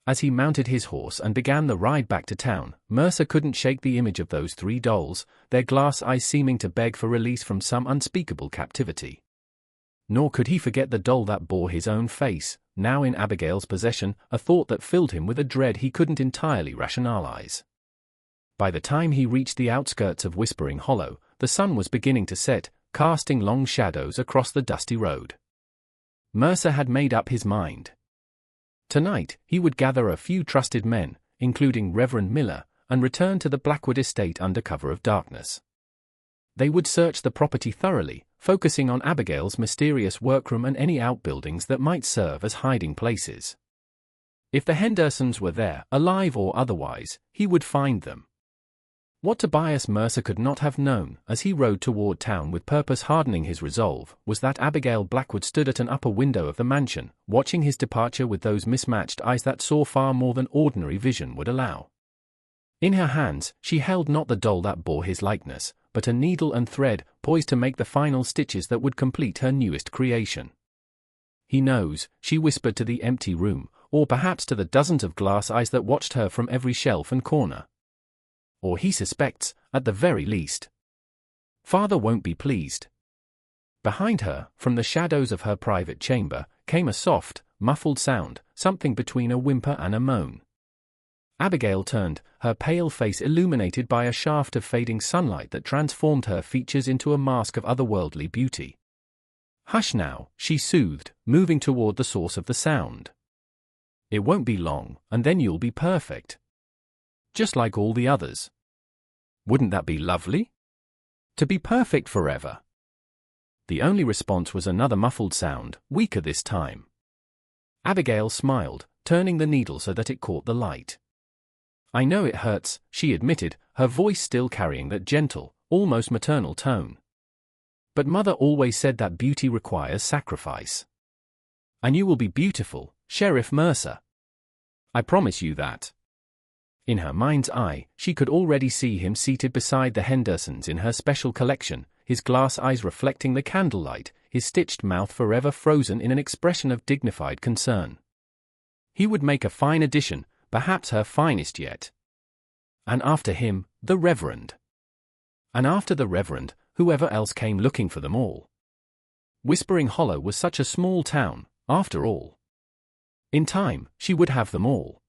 As he mounted his horse and began the ride back to town, Mercer couldn't shake the image of those 3 dolls, their glass eyes seeming to beg for release from some unspeakable captivity. Nor could he forget the doll that bore his own face, now in Abigail's possession, a thought that filled him with a dread he couldn't entirely rationalize. By the time he reached the outskirts of Whispering Hollow, the sun was beginning to set, casting long shadows across the dusty road. Mercer had made up his mind. Tonight, he would gather a few trusted men, including Reverend Miller, and return to the Blackwood estate under cover of darkness. They would search the property thoroughly, focusing on Abigail's mysterious workroom and any outbuildings that might serve as hiding places. If the Hendersons were there, alive or otherwise, he would find them. What Tobias Mercer could not have known, as he rode toward town with purpose hardening his resolve, was that Abigail Blackwood stood at an upper window of the mansion, watching his departure with those mismatched eyes that saw far more than ordinary vision would allow. In her hands, she held not the doll that bore his likeness, but a needle and thread, poised to make the final stitches that would complete her newest creation. He knows, she whispered to the empty room, or perhaps to the dozens of glass eyes that watched her from every shelf and corner. Or he suspects, at the very least. Father won't be pleased. Behind her, from the shadows of her private chamber, came a soft, muffled sound, something between a whimper and a moan. Abigail turned, her pale face illuminated by a shaft of fading sunlight that transformed her features into a mask of otherworldly beauty. Hush now, she soothed, moving toward the source of the sound. It won't be long, and then you'll be perfect. Just like all the others. Wouldn't that be lovely? To be perfect forever. The only response was another muffled sound, weaker this time. Abigail smiled, turning the needle so that it caught the light. I know it hurts, she admitted, her voice still carrying that gentle, almost maternal tone. But Mother always said that beauty requires sacrifice. And you will be beautiful, Sheriff Mercer. I promise you that. In her mind's eye, she could already see him seated beside the Hendersons in her special collection, his glass eyes reflecting the candlelight, his stitched mouth forever frozen in an expression of dignified concern. He would make a fine addition, perhaps her finest yet. And after him, the Reverend. And after the Reverend, whoever else came looking for them all. Whispering Hollow was such a small town, after all. In time, she would have them all.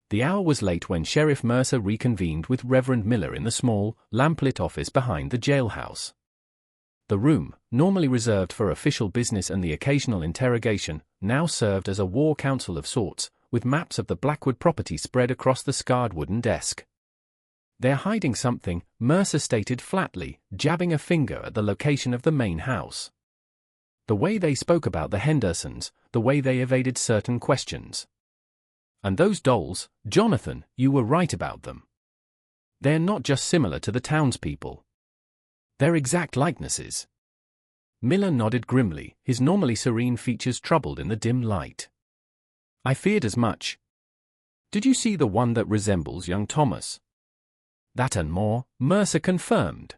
The hour was late when Sheriff Mercer reconvened with Reverend Miller in the small, lamplit office behind the jailhouse. The room, normally reserved for official business and the occasional interrogation, now served as a war council of sorts, with maps of the Blackwood property spread across the scarred wooden desk. They're hiding something, Mercer stated flatly, jabbing a finger at the location of the main house. The way they spoke about the Hendersons, the way they evaded certain questions. And those dolls, Jonathan, you were right about them. They're not just similar to the townspeople. They're exact likenesses. Miller nodded grimly, his normally serene features troubled in the dim light. I feared as much. Did you see the one that resembles young Thomas? That and more, Mercer confirmed.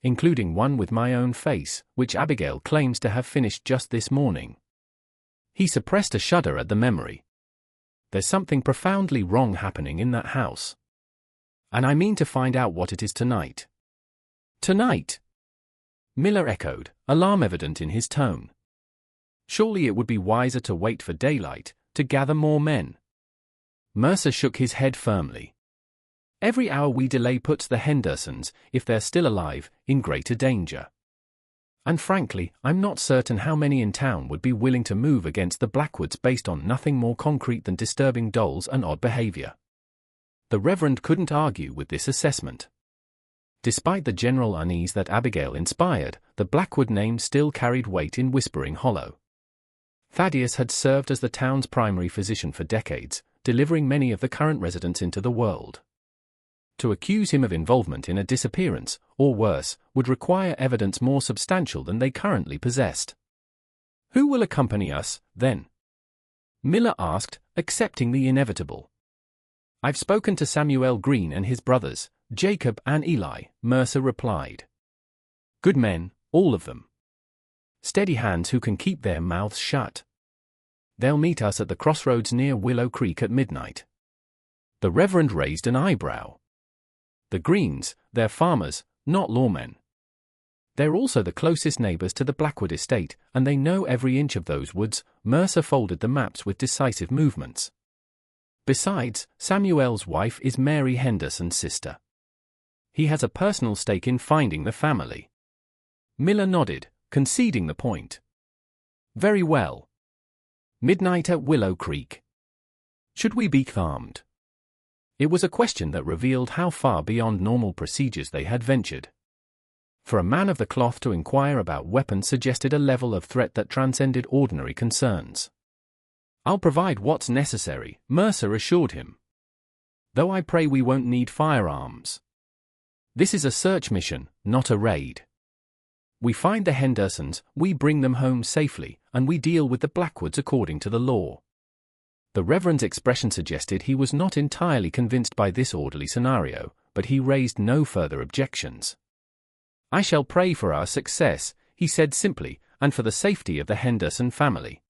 Including one with my own face, which Abigail claims to have finished just this morning. He suppressed a shudder at the memory. There's something profoundly wrong happening in that house. And I mean to find out what it is tonight. Tonight? Miller echoed, alarm evident in his tone. Surely it would be wiser to wait for daylight, to gather more men. Mercer shook his head firmly. Every hour we delay puts the Hendersons, if they're still alive, in greater danger. And frankly, I'm not certain how many in town would be willing to move against the Blackwoods based on nothing more concrete than disturbing dolls and odd behavior. The Reverend couldn't argue with this assessment. Despite the general unease that Abigail inspired, the Blackwood name still carried weight in Whispering Hollow. Thaddeus had served as the town's primary physician for decades, delivering many of the current residents into the world. To accuse him of involvement in a disappearance, or worse, would require evidence more substantial than they currently possessed. Who will accompany us, then? Miller asked, accepting the inevitable. I've spoken to Samuel Green and his brothers, Jacob and Eli, Mercer replied. Good men, all of them. Steady hands who can keep their mouths shut. They'll meet us at the crossroads near Willow Creek at midnight. The Reverend raised an eyebrow. The Greens, they're farmers, not lawmen. They're also the closest neighbors to the Blackwood estate, and they know every inch of those woods. Mercer folded the maps with decisive movements. Besides, Samuel's wife is Mary Henderson's sister. He has a personal stake in finding the family. Miller nodded, conceding the point. Very well. Midnight at Willow Creek. Should we be armed? It was a question that revealed how far beyond normal procedures they had ventured. For a man of the cloth to inquire about weapons suggested a level of threat that transcended ordinary concerns. I'll provide what's necessary, Mercer assured him. Though I pray we won't need firearms. This is a search mission, not a raid. We find the Hendersons, we bring them home safely, and we deal with the Blackwoods according to the law. The Reverend's expression suggested he was not entirely convinced by this orderly scenario, but he raised no further objections. I shall pray for our success, he said simply, and for the safety of the Henderson family.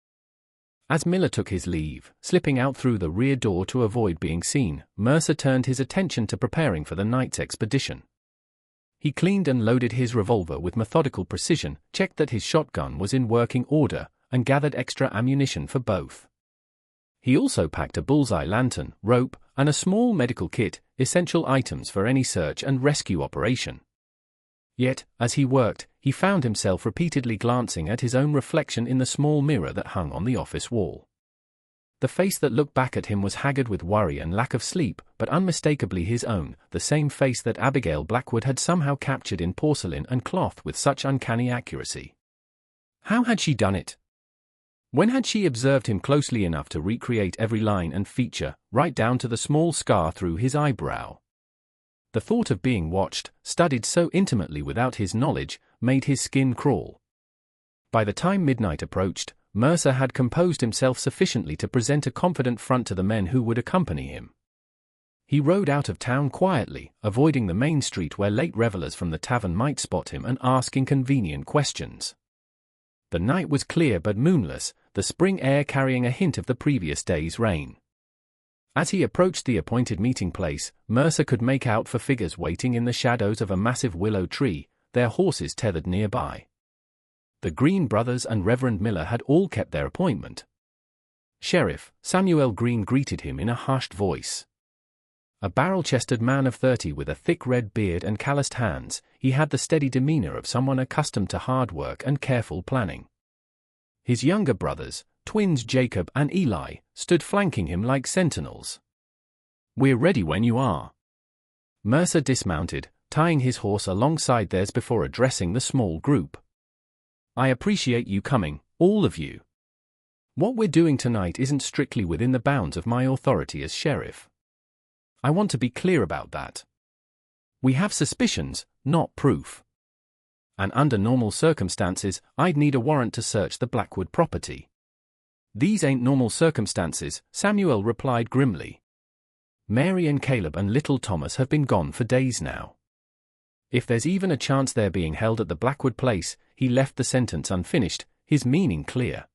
As Miller took his leave, slipping out through the rear door to avoid being seen, Mercer turned his attention to preparing for the night's expedition. He cleaned and loaded his revolver with methodical precision, checked that his shotgun was in working order, and gathered extra ammunition for both. He also packed a bullseye lantern, rope, and a small medical kit, essential items for any search and rescue operation. Yet, as he worked, he found himself repeatedly glancing at his own reflection in the small mirror that hung on the office wall. The face that looked back at him was haggard with worry and lack of sleep, but unmistakably his own, the same face that Abigail Blackwood had somehow captured in porcelain and cloth with such uncanny accuracy. How had she done it? When had she observed him closely enough to recreate every line and feature, right down to the small scar through his eyebrow? The thought of being watched, studied so intimately without his knowledge, made his skin crawl. By the time midnight approached, Mercer had composed himself sufficiently to present a confident front to the men who would accompany him. He rode out of town quietly, avoiding the main street where late revelers from the tavern might spot him and ask inconvenient questions. The night was clear but moonless, the spring air carrying a hint of the previous day's rain. As he approached the appointed meeting place, Mercer could make out four figures waiting in the shadows of a massive willow tree, their horses tethered nearby. The Green brothers and Reverend Miller had all kept their appointment. Sheriff Samuel Green greeted him in a hushed voice. A barrel-chested man of 30 with a thick red beard and calloused hands, he had the steady demeanor of someone accustomed to hard work and careful planning. His younger brothers, twins Jacob and Eli, stood flanking him like sentinels. "We're ready when you are." Mercer dismounted, tying his horse alongside theirs before addressing the small group. "I appreciate you coming, all of you. What we're doing tonight isn't strictly within the bounds of my authority as sheriff. I want to be clear about that. We have suspicions, not proof. And under normal circumstances, I'd need a warrant to search the Blackwood property." "These ain't normal circumstances," Samuel replied grimly. "Mary and Caleb and little Thomas have been gone for days now. If there's even a chance they're being held at the Blackwood place," he left the sentence unfinished, his meaning clear.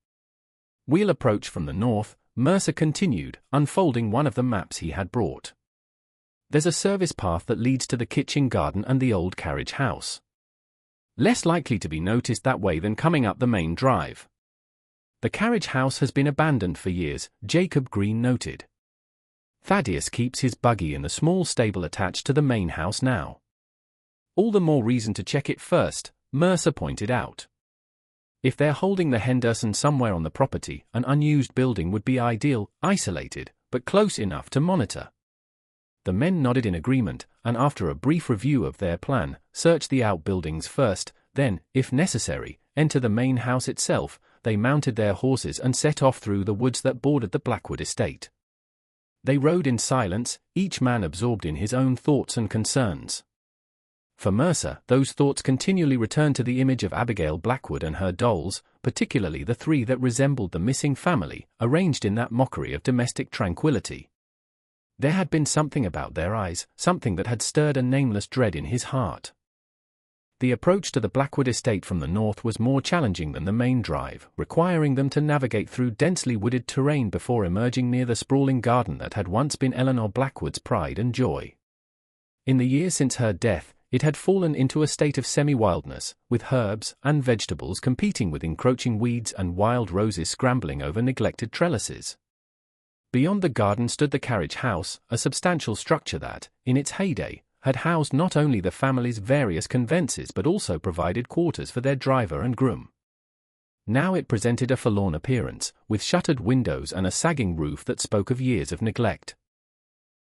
"We'll approach from the north," Mercer continued, unfolding one of the maps he had brought. "There's a service path that leads to the kitchen garden and the old carriage house. Less likely to be noticed that way than coming up the main drive. The carriage house has been abandoned for years," Jacob Green noted. "Thaddeus keeps his buggy in the small stable attached to the main house now. All the more reason to check it first," Mercer pointed out. "If they're holding the Henderson somewhere on the property, an unused building would be ideal, isolated, but close enough to monitor." The men nodded in agreement, and after a brief review of their plan, searched the outbuildings first, then, if necessary, enter the main house itself. They mounted their horses and set off through the woods that bordered the Blackwood estate. They rode in silence, each man absorbed in his own thoughts and concerns. For Mercer, those thoughts continually returned to the image of Abigail Blackwood and her dolls, particularly the three that resembled the missing family, arranged in that mockery of domestic tranquility. There had been something about their eyes, something that had stirred a nameless dread in his heart. The approach to the Blackwood estate from the north was more challenging than the main drive, requiring them to navigate through densely wooded terrain before emerging near the sprawling garden that had once been Eleanor Blackwood's pride and joy. In the years since her death, it had fallen into a state of semi-wildness, with herbs and vegetables competing with encroaching weeds and wild roses scrambling over neglected trellises. Beyond the garden stood the carriage house, a substantial structure that, in its heyday, had housed not only the family's various conveyances but also provided quarters for their driver and groom. Now it presented a forlorn appearance, with shuttered windows and a sagging roof that spoke of years of neglect.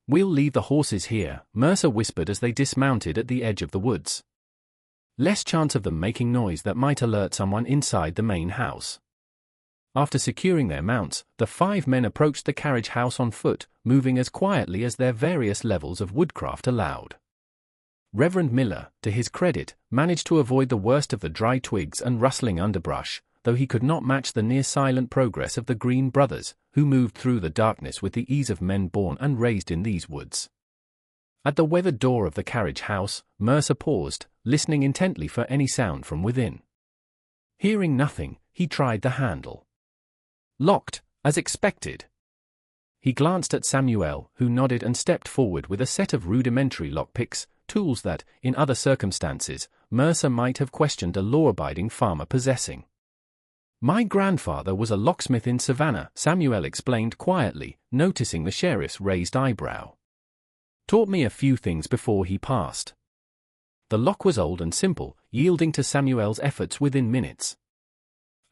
"We'll leave the horses here," Mercer whispered as they dismounted at the edge of the woods. "Less chance of them making noise that might alert someone inside the main house." After securing their mounts, the 5 men approached the carriage house on foot, moving as quietly as their various levels of woodcraft allowed. Reverend Miller, to his credit, managed to avoid the worst of the dry twigs and rustling underbrush, though he could not match the near-silent progress of the Green brothers, who moved through the darkness with the ease of men born and raised in these woods. At the weathered door of the carriage house, Mercer paused, listening intently for any sound from within. Hearing nothing, he tried the handle. Locked, as expected. He glanced at Samuel, who nodded and stepped forward with a set of rudimentary lockpicks, tools that, in other circumstances, Mercer might have questioned a law-abiding farmer possessing. "My grandfather was a locksmith in Savannah," Samuel explained quietly, noticing the sheriff's raised eyebrow. "Taught me a few things before he passed." The lock was old and simple, yielding to Samuel's efforts within minutes.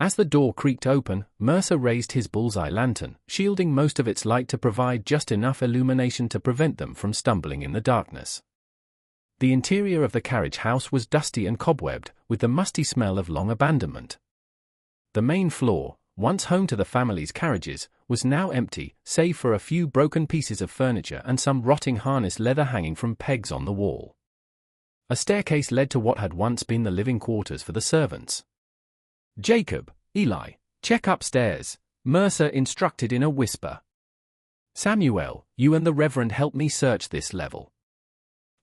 As the door creaked open, Mercer raised his bullseye lantern, shielding most of its light to provide just enough illumination to prevent them from stumbling in the darkness. The interior of the carriage house was dusty and cobwebbed, with the musty smell of long abandonment. The main floor, once home to the family's carriages, was now empty, save for a few broken pieces of furniture and some rotting harness leather hanging from pegs on the wall. A staircase led to what had once been the living quarters for the servants. "Jacob, Eli, check upstairs," Mercer instructed in a whisper. "Samuel, you and the Reverend help me search this level.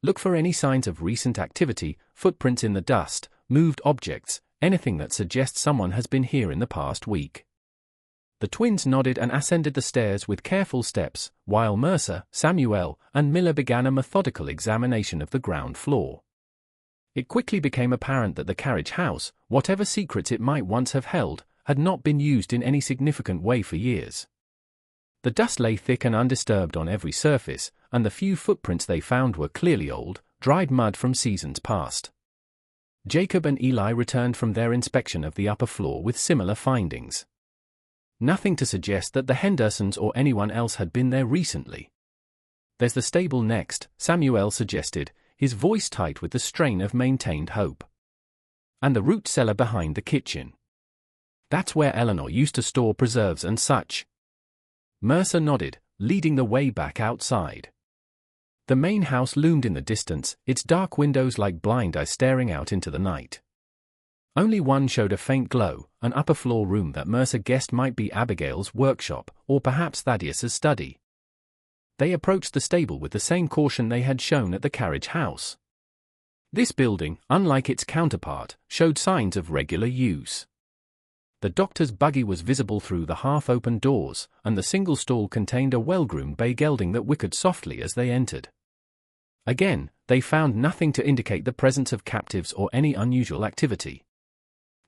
Look for any signs of recent activity, footprints in the dust, moved objects, anything that suggests someone has been here in the past week." The twins nodded and ascended the stairs with careful steps, while Mercer, Samuel, and Miller began a methodical examination of the ground floor. It quickly became apparent that the carriage house, whatever secrets it might once have held, had not been used in any significant way for years. The dust lay thick and undisturbed on every surface, and the few footprints they found were clearly old, dried mud from seasons past. Jacob and Eli returned from their inspection of the upper floor with similar findings. Nothing to suggest that the Hendersons or anyone else had been there recently. "There's the stable next," Samuel suggested, his voice tight with the strain of maintained hope. "And the root cellar behind the kitchen. That's where Eleanor used to store preserves and such." Mercer nodded, leading the way back outside. The main house loomed in the distance, its dark windows like blind eyes staring out into the night. Only one showed a faint glow, an upper-floor room that Mercer guessed might be Abigail's workshop, or perhaps Thaddeus's study. They approached the stable with the same caution they had shown at the carriage house. This building, unlike its counterpart, showed signs of regular use. The doctor's buggy was visible through the half-open doors, and the single stall contained a well-groomed bay gelding that whickered softly as they entered. Again, they found nothing to indicate the presence of captives or any unusual activity.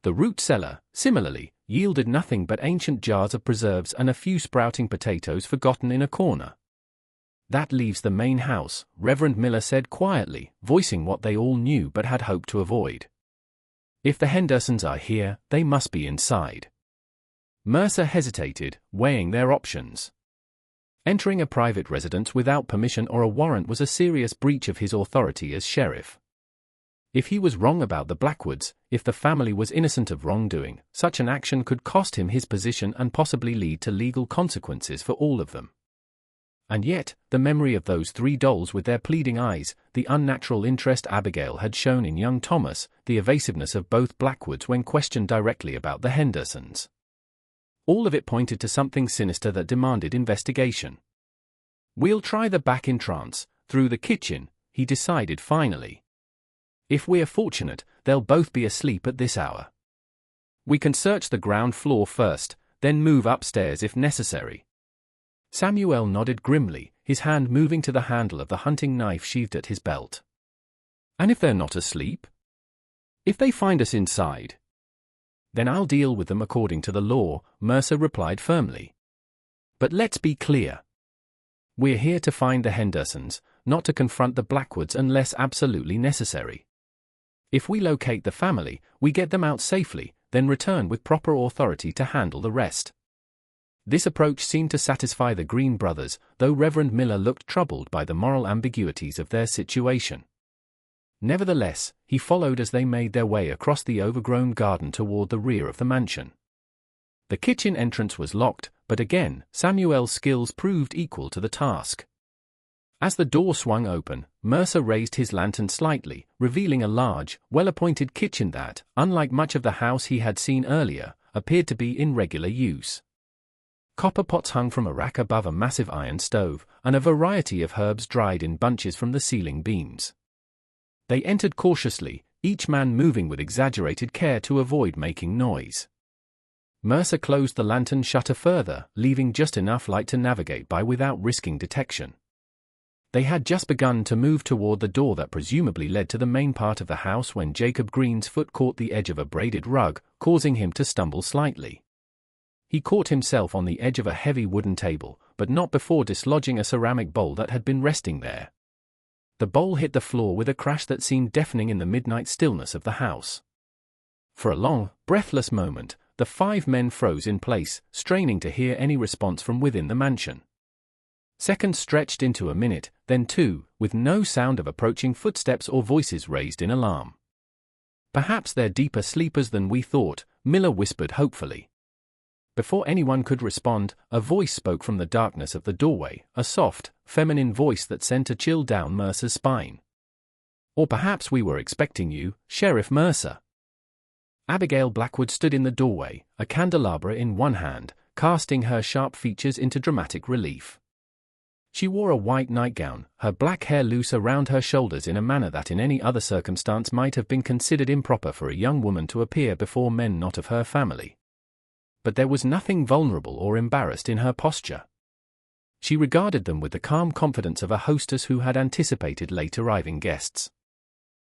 The root cellar, similarly, yielded nothing but ancient jars of preserves and a few sprouting potatoes forgotten in a corner. "That leaves the main house," Reverend Miller said quietly, voicing what they all knew but had hoped to avoid. "If the Hendersons are here, they must be inside." Mercer hesitated, weighing their options. Entering a private residence without permission or a warrant was a serious breach of his authority as sheriff. If he was wrong about the Blackwoods, if the family was innocent of wrongdoing, such an action could cost him his position and possibly lead to legal consequences for all of them. And yet, the memory of those 3 dolls with their pleading eyes, the unnatural interest Abigail had shown in young Thomas, the evasiveness of both Blackwoods when questioned directly about the Hendersons. All of it pointed to something sinister that demanded investigation. "We'll try the back entrance, through the kitchen," he decided finally. "If we're fortunate, they'll both be asleep at this hour. We can search the ground floor first, then move upstairs if necessary." Samuel nodded grimly, his hand moving to the handle of the hunting knife sheathed at his belt. "And if they're not asleep? If they find us inside?" "Then I'll deal with them according to the law," Mercer replied firmly. "But let's be clear. We're here to find the Hendersons, not to confront the Blackwoods unless absolutely necessary. If we locate the family, we get them out safely, then return with proper authority to handle the rest." This approach seemed to satisfy the Green brothers, though Reverend Miller looked troubled by the moral ambiguities of their situation. Nevertheless, he followed as they made their way across the overgrown garden toward the rear of the mansion. The kitchen entrance was locked, but again, Samuel's skills proved equal to the task. As the door swung open, Mercer raised his lantern slightly, revealing a large, well-appointed kitchen that, unlike much of the house he had seen earlier, appeared to be in regular use. Copper pots hung from a rack above a massive iron stove, and a variety of herbs dried in bunches from the ceiling beams. They entered cautiously, each man moving with exaggerated care to avoid making noise. Mercer closed the lantern shutter further, leaving just enough light to navigate by without risking detection. They had just begun to move toward the door that presumably led to the main part of the house when Jacob Green's foot caught the edge of a braided rug, causing him to stumble slightly. He caught himself on the edge of a heavy wooden table, but not before dislodging a ceramic bowl that had been resting there. The bowl hit the floor with a crash that seemed deafening in the midnight stillness of the house. For a long, breathless moment, the 5 men froze in place, straining to hear any response from within the mansion. Seconds stretched into a minute, then 2, with no sound of approaching footsteps or voices raised in alarm. "Perhaps they're deeper sleepers than we thought," Miller whispered hopefully. Before anyone could respond, a voice spoke from the darkness of the doorway, a soft, feminine voice that sent a chill down Mercer's spine. "Or perhaps we were expecting you, Sheriff Mercer." Abigail Blackwood stood in the doorway, a candelabra in one hand, casting her sharp features into dramatic relief. She wore a white nightgown, her black hair loose around her shoulders in a manner that in any other circumstance might have been considered improper for a young woman to appear before men not of her family. But there was nothing vulnerable or embarrassed in her posture. She regarded them with the calm confidence of a hostess who had anticipated late arriving guests.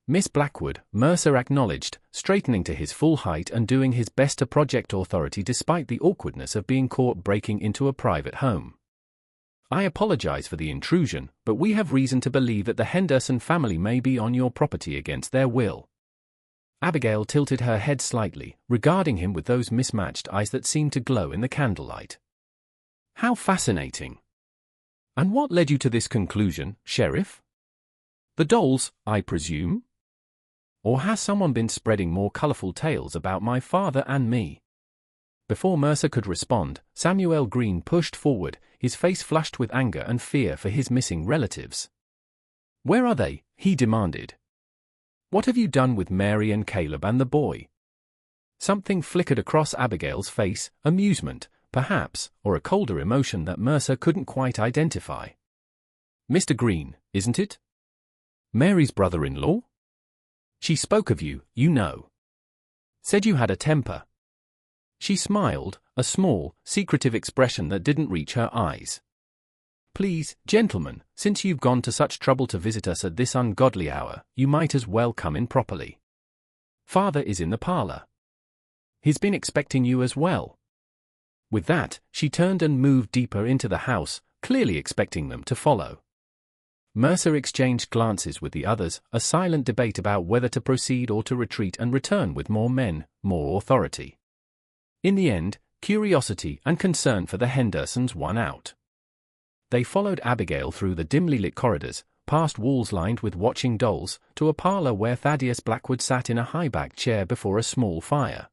"Miss Blackwood," Mercer acknowledged, straightening to his full height and doing his best to project authority despite the awkwardness of being caught breaking into a private home. "I apologize for the intrusion, but we have reason to believe that the Henderson family may be on your property against their will." Abigail tilted her head slightly, regarding him with those mismatched eyes that seemed to glow in the candlelight. "How fascinating. And what led you to this conclusion, Sheriff? The dolls, I presume? Or has someone been spreading more colorful tales about my father and me?" Before Mercer could respond, Samuel Green pushed forward, his face flushed with anger and fear for his missing relatives. "Where are they?" he demanded. "What have you done with Mary and Caleb and the boy?" Something flickered across Abigail's face, amusement, perhaps, or a colder emotion that Mercer couldn't quite identify. "Mr. Green, isn't it? Mary's brother-in-law? She spoke of you, you know. Said you had a temper." She smiled, a small, secretive expression that didn't reach her eyes. "Please, gentlemen, since you've gone to such trouble to visit us at this ungodly hour, you might as well come in properly. Father is in the parlor. He's been expecting you as well." With that, she turned and moved deeper into the house, clearly expecting them to follow. Mercer exchanged glances with the others, a silent debate about whether to proceed or to retreat and return with more men, more authority. In the end, curiosity and concern for the Hendersons won out. They followed Abigail through the dimly lit corridors, past walls lined with watching dolls, to a parlor where Thaddeus Blackwood sat in a high-backed chair before a small fire.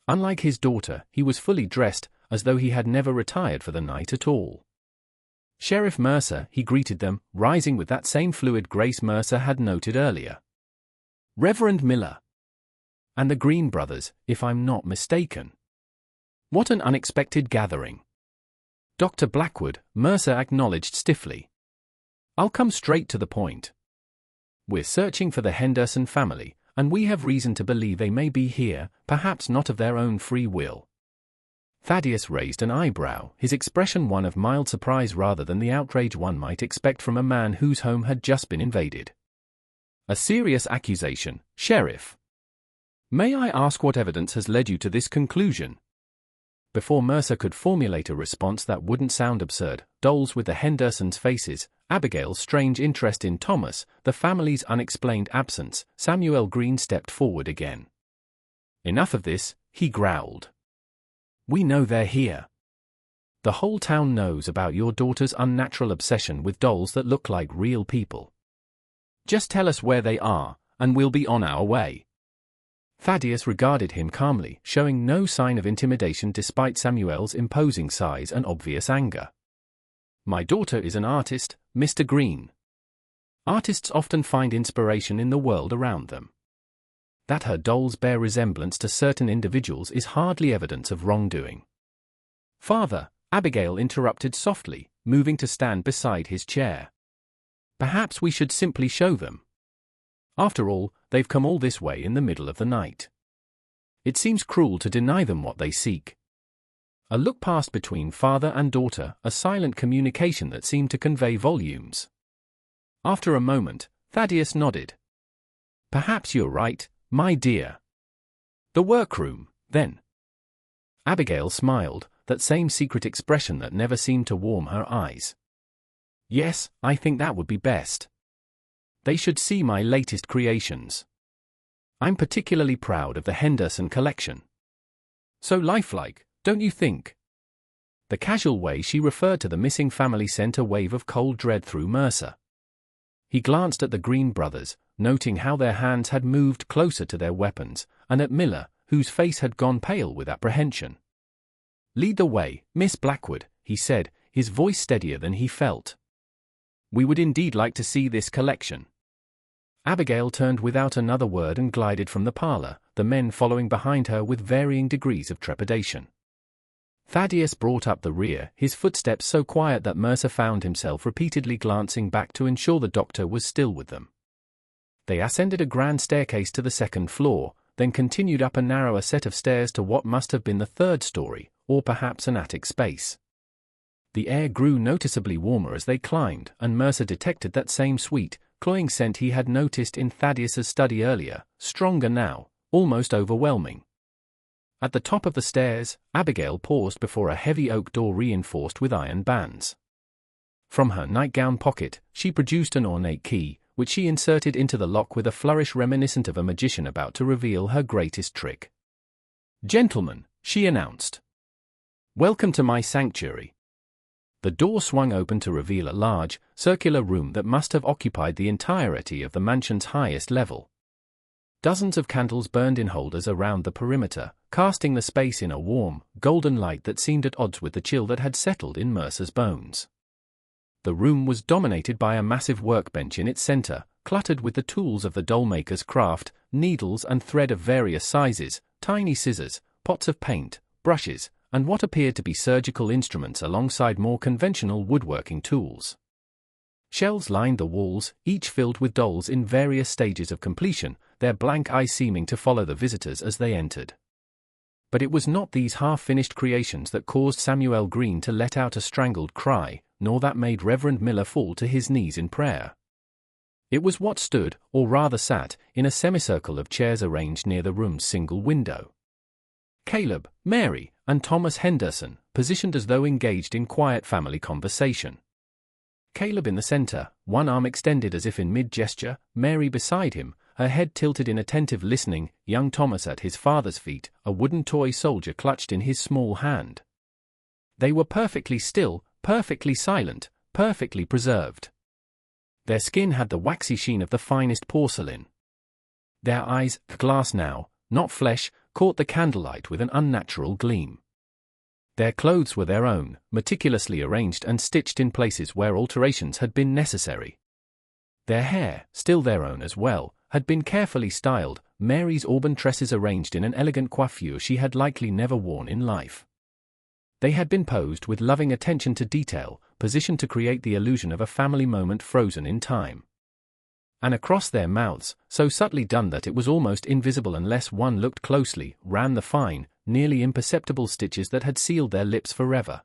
Unlike his daughter, he was fully dressed, as though he had never retired for the night at all. "Sheriff Mercer," he greeted them, rising with that same fluid grace Mercer had noted earlier. "Reverend Miller. And the Green brothers, if I'm not mistaken. What an unexpected gathering." "Dr. Blackwood," Mercer acknowledged stiffly. "I'll come straight to the point. We're searching for the Henderson family, and we have reason to believe they may be here, perhaps not of their own free will." Thaddeus raised an eyebrow, his expression one of mild surprise rather than the outrage one might expect from a man whose home had just been invaded. "A serious accusation, Sheriff. May I ask what evidence has led you to this conclusion?" Before Mercer could formulate a response that wouldn't sound absurd, dolls with the Hendersons' faces, Abigail's strange interest in Thomas, the family's unexplained absence, Samuel Green stepped forward again. "Enough of this," he growled. "We know they're here. The whole town knows about your daughter's unnatural obsession with dolls that look like real people. Just tell us where they are, and we'll be on our way." Thaddeus regarded him calmly, showing no sign of intimidation despite Samuel's imposing size and obvious anger. "My daughter is an artist, Mr. Green. Artists often find inspiration in the world around them. That her dolls bear resemblance to certain individuals is hardly evidence of wrongdoing." "Father," Abigail interrupted softly, moving to stand beside his chair. "Perhaps we should simply show them. After all, they've come all this way in the middle of the night. It seems cruel to deny them what they seek." A look passed between father and daughter, a silent communication that seemed to convey volumes. After a moment, Thaddeus nodded. "Perhaps you're right, my dear. The workroom, then." Abigail smiled, that same secret expression that never seemed to warm her eyes. "Yes, I think that would be best. They should see my latest creations. I'm particularly proud of the Henderson collection." So lifelike, don't you think? The casual way she referred to the missing family sent a wave of cold dread through Mercer. He glanced at the Green brothers, noting how their hands had moved closer to their weapons, and at Miller, whose face had gone pale with apprehension. "Lead the way, Miss Blackwood," he said, his voice steadier than he felt. "We would indeed like to see this collection." Abigail turned without another word and glided from the parlor, the men following behind her with varying degrees of trepidation. Thaddeus brought up the rear, his footsteps so quiet that Mercer found himself repeatedly glancing back to ensure the doctor was still with them. They ascended a grand staircase to the second floor, then continued up a narrower set of stairs to what must have been the third story, or perhaps an attic space. The air grew noticeably warmer as they climbed, and Mercer detected that same sweet, cloying scent he had noticed in Thaddeus's study earlier, stronger now, almost overwhelming. At the top of the stairs, Abigail paused before a heavy oak door reinforced with iron bands. From her nightgown pocket, she produced an ornate key, which she inserted into the lock with a flourish reminiscent of a magician about to reveal her greatest trick. "Gentlemen," she announced, "welcome to my sanctuary." The door swung open to reveal a large, circular room that must have occupied the entirety of the mansion's highest level. Dozens of candles burned in holders around the perimeter, casting the space in a warm, golden light that seemed at odds with the chill that had settled in Mercer's bones. The room was dominated by a massive workbench in its center, cluttered with the tools of the doll-maker's craft, needles and thread of various sizes, tiny scissors, pots of paint, brushes, and what appeared to be surgical instruments alongside more conventional woodworking tools. Shelves lined the walls, each filled with dolls in various stages of completion, their blank eyes seeming to follow the visitors as they entered. But it was not these half-finished creations that caused Samuel Green to let out a strangled cry, nor that made Reverend Miller fall to his knees in prayer. It was what stood, or rather sat, in a semicircle of chairs arranged near the room's single window. Caleb, Mary, and Thomas Henderson, positioned as though engaged in quiet family conversation. Caleb in the center, one arm extended as if in mid-gesture, Mary beside him, her head tilted in attentive listening, young Thomas at his father's feet, a wooden toy soldier clutched in his small hand. They were perfectly still, perfectly silent, perfectly preserved. Their skin had the waxy sheen of the finest porcelain. Their eyes, glass now, not flesh, caught the candlelight with an unnatural gleam. Their clothes were their own, meticulously arranged and stitched in places where alterations had been necessary. Their hair, still their own as well, had been carefully styled, Mary's auburn tresses arranged in an elegant coiffure she had likely never worn in life. They had been posed with loving attention to detail, positioned to create the illusion of a family moment frozen in time. And across their mouths, so subtly done that it was almost invisible unless one looked closely, ran the fine, nearly imperceptible stitches that had sealed their lips forever.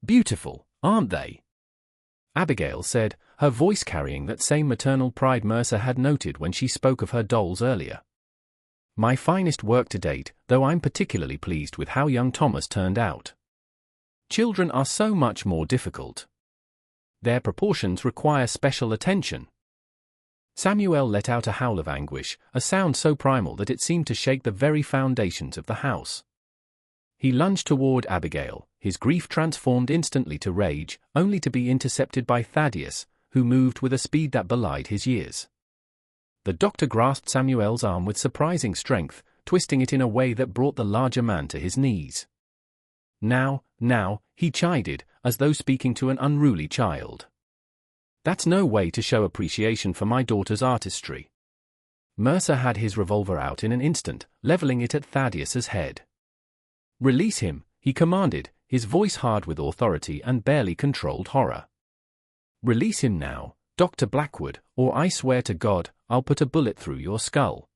"Beautiful, aren't they?" Abigail said, her voice carrying that same maternal pride Mercer had noted when she spoke of her dolls earlier. "My finest work to date, though I'm particularly pleased with how young Thomas turned out. Children are so much more difficult. Their proportions require special attention." Samuel let out a howl of anguish, a sound so primal that it seemed to shake the very foundations of the house. He lunged toward Abigail, his grief transformed instantly to rage, only to be intercepted by Thaddeus, who moved with a speed that belied his years. The doctor grasped Samuel's arm with surprising strength, twisting it in a way that brought the larger man to his knees. Now, he chided, as though speaking to an unruly child. "That's no way to show appreciation for my daughter's artistry." Mercer had his revolver out in an instant, leveling it at Thaddeus's head. "Release him," he commanded, his voice hard with authority and barely controlled horror. "Release him now, Dr. Blackwood, or I swear to God, I'll put a bullet through your skull."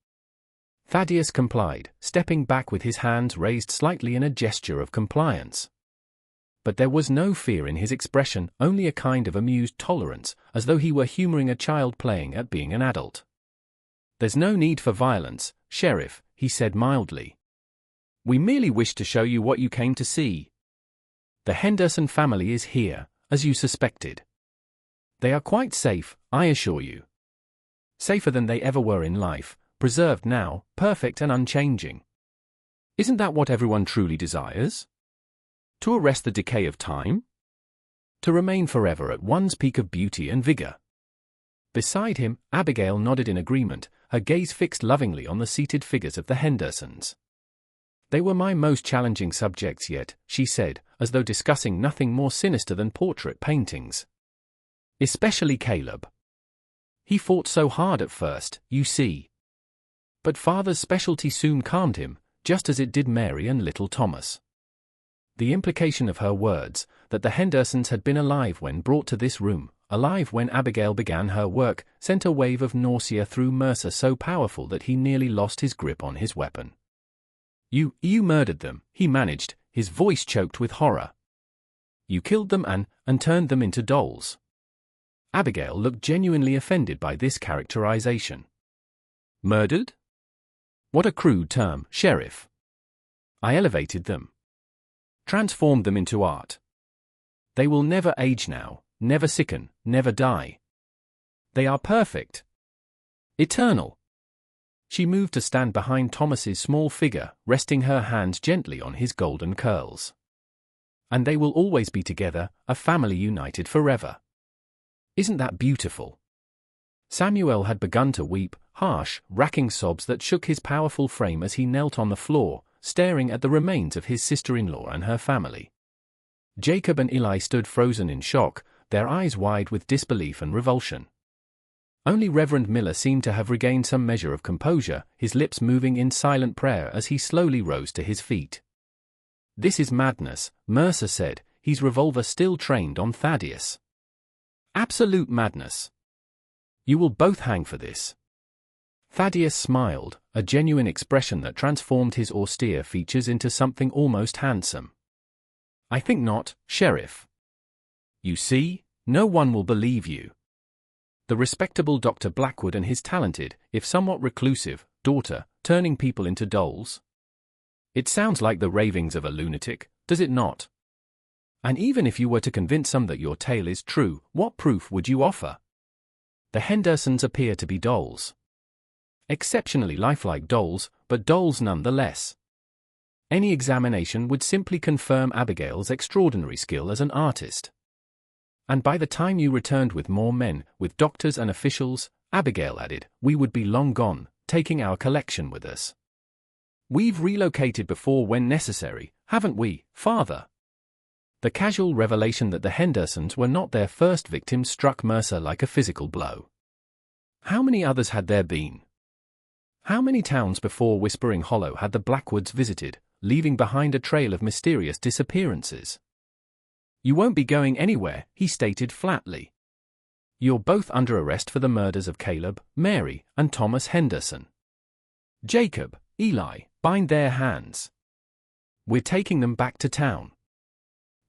Thaddeus complied, stepping back with his hands raised slightly in a gesture of compliance. But there was no fear in his expression, only a kind of amused tolerance, as though he were humoring a child playing at being an adult. "There's no need for violence, Sheriff," he said mildly. "We merely wish to show you what you came to see. The Henderson family is here, as you suspected. They are quite safe, I assure you. Safer than they ever were in life, preserved now, perfect and unchanging. Isn't that what everyone truly desires? To arrest the decay of time? To remain forever at one's peak of beauty and vigor? Beside him, Abigail nodded in agreement, her gaze fixed lovingly on the seated figures of the Hendersons. They were my most challenging subjects yet, she said, as though discussing nothing more sinister than portrait paintings. Especially Caleb. He fought so hard at first, you see. But father's specialty soon calmed him, just as it did Mary and little Thomas. The implication of her words, that the Hendersons had been alive when brought to this room, alive when Abigail began her work, sent a wave of nausea through Mercer so powerful that he nearly lost his grip on his weapon. You murdered them, he managed, his voice choked with horror. You killed them and turned them into dolls. Abigail looked genuinely offended by this characterization. Murdered? What a crude term, Sheriff. I elevated them. Transformed them into art. They will never age now, never sicken, never die. They are perfect. Eternal. She moved to stand behind Thomas's small figure, resting her hands gently on his golden curls. And they will always be together, a family united forever. Isn't that beautiful? Samuel had begun to weep, harsh, racking sobs that shook his powerful frame as he knelt on the floor, staring at the remains of his sister-in-law and her family. Jacob and Eli stood frozen in shock, their eyes wide with disbelief and revulsion. Only Reverend Miller seemed to have regained some measure of composure, his lips moving in silent prayer as he slowly rose to his feet. This is madness, Mercer said, his revolver still trained on Thaddeus. Absolute madness. You will both hang for this. Thaddeus smiled, a genuine expression that transformed his austere features into something almost handsome. I think not, Sheriff. You see, no one will believe you. The respectable Dr. Blackwood and his talented, if somewhat reclusive, daughter, turning people into dolls? It sounds like the ravings of a lunatic, does it not? And even if you were to convince some that your tale is true, what proof would you offer? The Hendersons appear to be dolls. Exceptionally lifelike dolls, but dolls nonetheless. Any examination would simply confirm Abigail's extraordinary skill as an artist. And by the time you returned with more men, with doctors and officials, Abigail added, we would be long gone, taking our collection with us. We've relocated before when necessary, haven't we, Father? The casual revelation that the Hendersons were not their first victims struck Mercer like a physical blow. How many others had there been? How many towns before Whispering Hollow had the Blackwoods visited, leaving behind a trail of mysterious disappearances? You won't be going anywhere, he stated flatly. You're both under arrest for the murders of Caleb, Mary, and Thomas Henderson. Jacob, Eli, bind their hands. We're taking them back to town.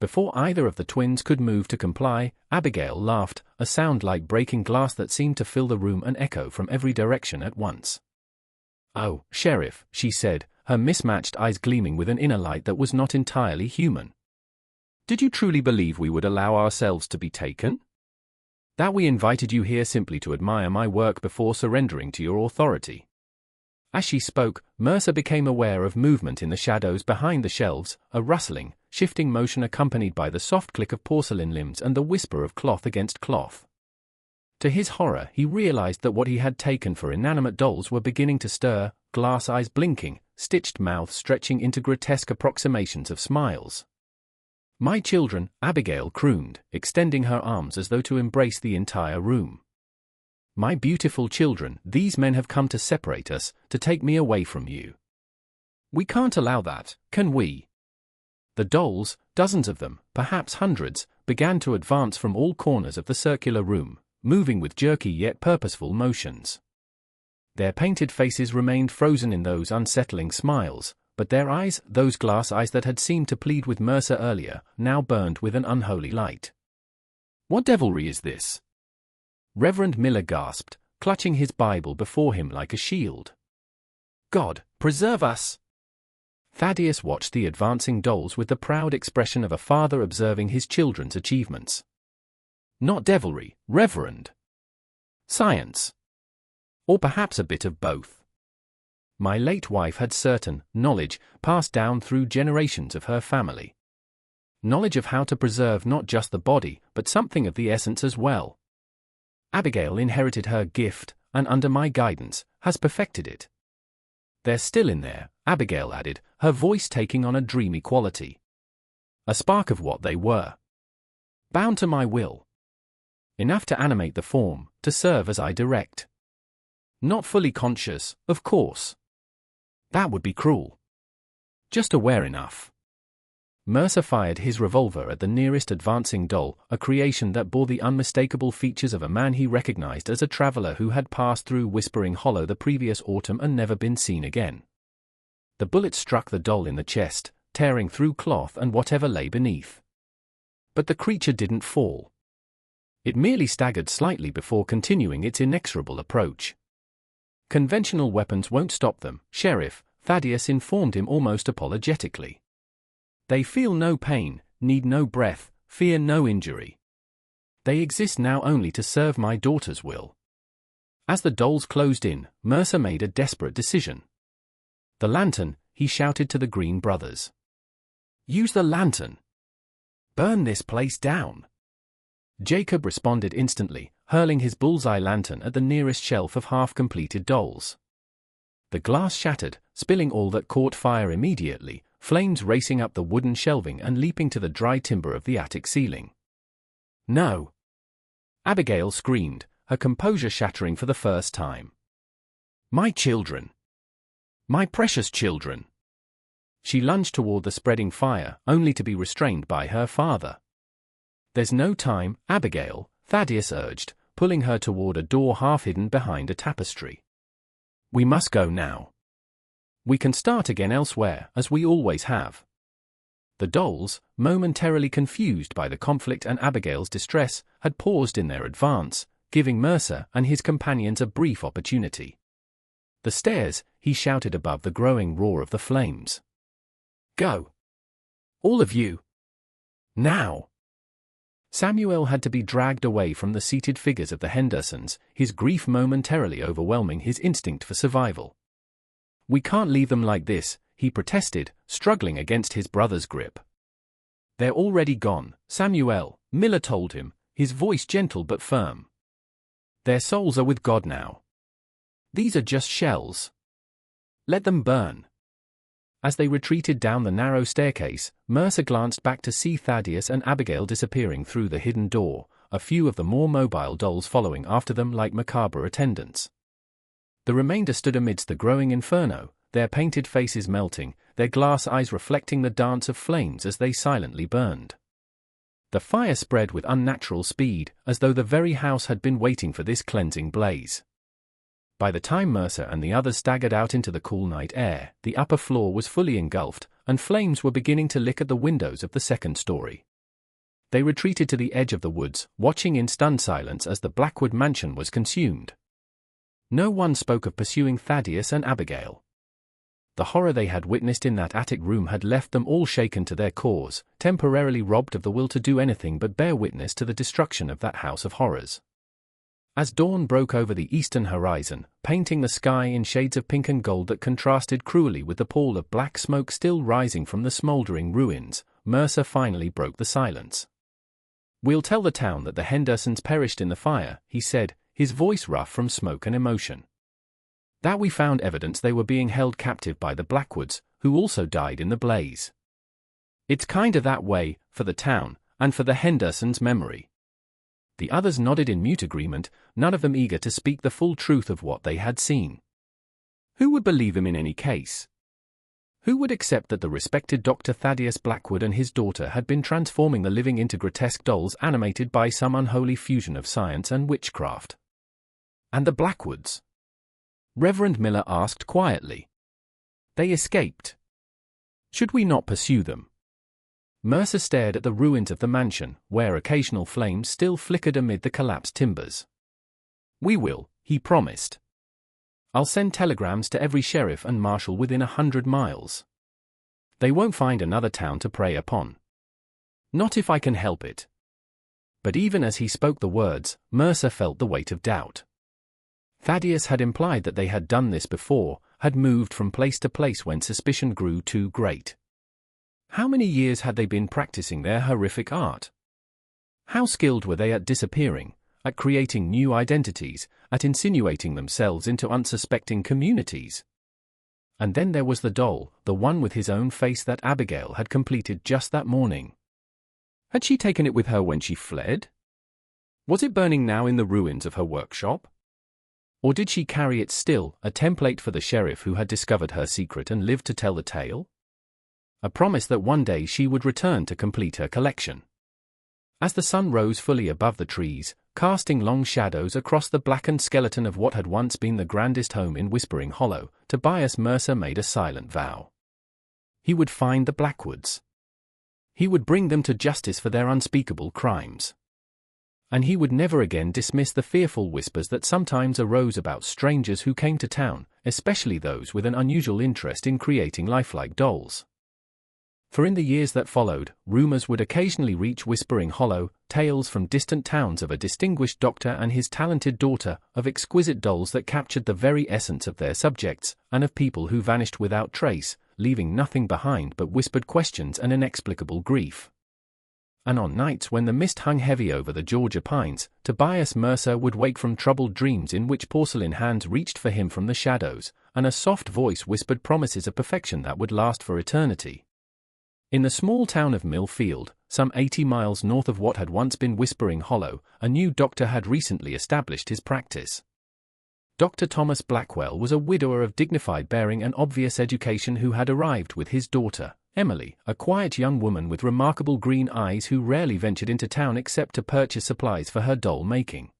Before either of the twins could move to comply, Abigail laughed, a sound like breaking glass that seemed to fill the room and echo from every direction at once. Oh, Sheriff, she said, her mismatched eyes gleaming with an inner light that was not entirely human. Did you truly believe we would allow ourselves to be taken? That we invited you here simply to admire my work before surrendering to your authority? As she spoke, Mercer became aware of movement in the shadows behind the shelves, a rustling, shifting motion accompanied by the soft click of porcelain limbs and the whisper of cloth against cloth. To his horror, he realized that what he had taken for inanimate dolls were beginning to stir, glass eyes blinking, stitched mouths stretching into grotesque approximations of smiles. My children, Abigail crooned, extending her arms as though to embrace the entire room. My beautiful children, these men have come to separate us, to take me away from you. We can't allow that, can we? The dolls, dozens of them, perhaps hundreds, began to advance from all corners of the circular room, moving with jerky yet purposeful motions. Their painted faces remained frozen in those unsettling smiles, but their eyes, those glass eyes that had seemed to plead with Mercer earlier, now burned with an unholy light. What devilry is this? Reverend Miller gasped, clutching his Bible before him like a shield. God, preserve us! Thaddeus watched the advancing dolls with the proud expression of a father observing his children's achievements. Not devilry, Reverend. Science. Or perhaps a bit of both. My late wife had certain knowledge passed down through generations of her family. Knowledge of how to preserve not just the body, but something of the essence as well. Abigail inherited her gift, and under my guidance, has perfected it. They're still in there, Abigail added, her voice taking on a dreamy quality. A spark of what they were. Bound to my will. Enough to animate the form, to serve as I direct. Not fully conscious, of course. That would be cruel. Just aware enough. Mercer fired his revolver at the nearest advancing doll, a creation that bore the unmistakable features of a man he recognized as a traveler who had passed through Whispering Hollow the previous autumn and never been seen again. The bullet struck the doll in the chest, tearing through cloth and whatever lay beneath. But the creature didn't fall. It merely staggered slightly before continuing its inexorable approach. Conventional weapons won't stop them, Sheriff, Thaddeus informed him almost apologetically. They feel no pain, need no breath, fear no injury. They exist now only to serve my daughter's will. As the dolls closed in, Mercer made a desperate decision. The lantern, he shouted to the Green brothers. Use the lantern. Burn this place down. Jacob responded instantly, hurling his bullseye lantern at the nearest shelf of half-completed dolls. The glass shattered, spilling all that caught fire immediately, flames racing up the wooden shelving and leaping to the dry timber of the attic ceiling. No! Abigail screamed, her composure shattering for the first time. My children! My precious children! She lunged toward the spreading fire, only to be restrained by her father. There's no time, Abigail, Thaddeus urged, pulling her toward a door half hidden behind a tapestry. We must go now. We can start again elsewhere, as we always have. The dolls, momentarily confused by the conflict and Abigail's distress, had paused in their advance, giving Mercer and his companions a brief opportunity. The stairs, he shouted above the growing roar of the flames. Go! All of you! Now! Samuel had to be dragged away from the seated figures of the Hendersons, his grief momentarily overwhelming his instinct for survival. We can't leave them like this, he protested, struggling against his brother's grip. They're already gone, Samuel, Miller told him, his voice gentle but firm. Their souls are with God now. These are just shells. Let them burn. As they retreated down the narrow staircase, Mercer glanced back to see Thaddeus and Abigail disappearing through the hidden door, a few of the more mobile dolls following after them like macabre attendants. The remainder stood amidst the growing inferno, their painted faces melting, their glass eyes reflecting the dance of flames as they silently burned. The fire spread with unnatural speed, as though the very house had been waiting for this cleansing blaze. By the time Mercer and the others staggered out into the cool night air, the upper floor was fully engulfed, and flames were beginning to lick at the windows of the second story. They retreated to the edge of the woods, watching in stunned silence as the Blackwood mansion was consumed. No one spoke of pursuing Thaddeus and Abigail. The horror they had witnessed in that attic room had left them all shaken to their cores, temporarily robbed of the will to do anything but bear witness to the destruction of that house of horrors. As dawn broke over the eastern horizon, painting the sky in shades of pink and gold that contrasted cruelly with the pall of black smoke still rising from the smoldering ruins, Mercer finally broke the silence. We'll tell the town that the Hendersons perished in the fire, he said, his voice rough from smoke and emotion. That we found evidence they were being held captive by the Blackwoods, who also died in the blaze. It's kinda that way, for the town, and for the Hendersons' memory. The others nodded in mute agreement, none of them eager to speak the full truth of what they had seen. Who would believe him in any case? Who would accept that the respected Dr. Thaddeus Blackwood and his daughter had been transforming the living into grotesque dolls animated by some unholy fusion of science and witchcraft? And the Blackwoods? Reverend Miller asked quietly. They escaped. Should we not pursue them? Mercer stared at the ruins of the mansion, where occasional flames still flickered amid the collapsed timbers. We will, he promised. I'll send telegrams to every sheriff and marshal within 100 miles. They won't find another town to prey upon. Not if I can help it. But even as he spoke the words, Mercer felt the weight of doubt. Thaddeus had implied that they had done this before, had moved from place to place when suspicion grew too great. How many years had they been practicing their horrific art? How skilled were they at disappearing, at creating new identities, at insinuating themselves into unsuspecting communities? And then there was the doll, the one with his own face that Abigail had completed just that morning. Had she taken it with her when she fled? Was it burning now in the ruins of her workshop? Or did she carry it still, a template for the sheriff who had discovered her secret and lived to tell the tale? A promise that one day she would return to complete her collection. As the sun rose fully above the trees, casting long shadows across the blackened skeleton of what had once been the grandest home in Whispering Hollow, Tobias Mercer made a silent vow. He would find the Blackwoods. He would bring them to justice for their unspeakable crimes. And he would never again dismiss the fearful whispers that sometimes arose about strangers who came to town, especially those with an unusual interest in creating lifelike dolls. For in the years that followed, rumors would occasionally reach Whispering Hollow, tales from distant towns of a distinguished doctor and his talented daughter, of exquisite dolls that captured the very essence of their subjects, and of people who vanished without trace, leaving nothing behind but whispered questions and inexplicable grief. And on nights when the mist hung heavy over the Georgia pines, Tobias Mercer would wake from troubled dreams in which porcelain hands reached for him from the shadows, and a soft voice whispered promises of perfection that would last for eternity. In the small town of Millfield, some 80 miles north of what had once been Whispering Hollow, a new doctor had recently established his practice. Dr. Thomas Blackwell was a widower of dignified bearing and obvious education who had arrived with his daughter, Emily, a quiet young woman with remarkable green eyes who rarely ventured into town except to purchase supplies for her doll making.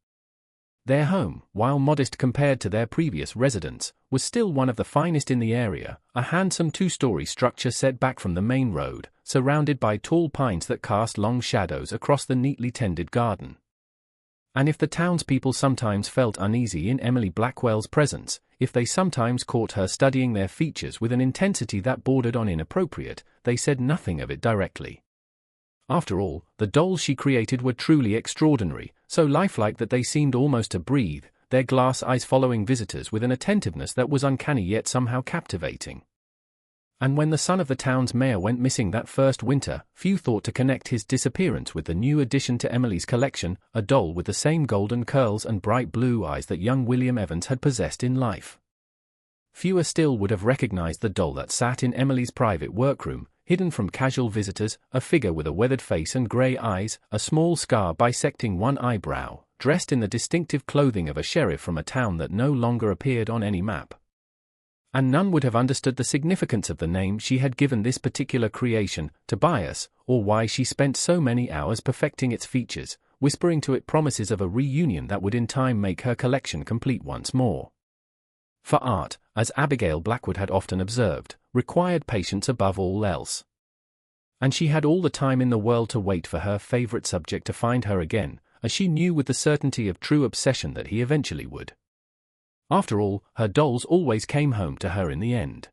Their home, while modest compared to their previous residence, was still one of the finest in the area, a handsome two-story structure set back from the main road, surrounded by tall pines that cast long shadows across the neatly tended garden. And if the townspeople sometimes felt uneasy in Emily Blackwell's presence, if they sometimes caught her studying their features with an intensity that bordered on inappropriate, they said nothing of it directly. After all, the dolls she created were truly extraordinary, so lifelike that they seemed almost to breathe, their glass eyes following visitors with an attentiveness that was uncanny yet somehow captivating. And when the son of the town's mayor went missing that first winter, few thought to connect his disappearance with the new addition to Emily's collection, a doll with the same golden curls and bright blue eyes that young William Evans had possessed in life. Fewer still would have recognized the doll that sat in Emily's private workroom, hidden from casual visitors, a figure with a weathered face and grey eyes, a small scar bisecting one eyebrow, dressed in the distinctive clothing of a sheriff from a town that no longer appeared on any map. And none would have understood the significance of the name she had given this particular creation, Tobias, or why she spent so many hours perfecting its features, whispering to it promises of a reunion that would in time make her collection complete once more. For art, as Abigail Blackwood had often observed, required patience above all else. And she had all the time in the world to wait for her favorite subject to find her again, as she knew with the certainty of true obsession that he eventually would. After all, her dolls always came home to her in the end.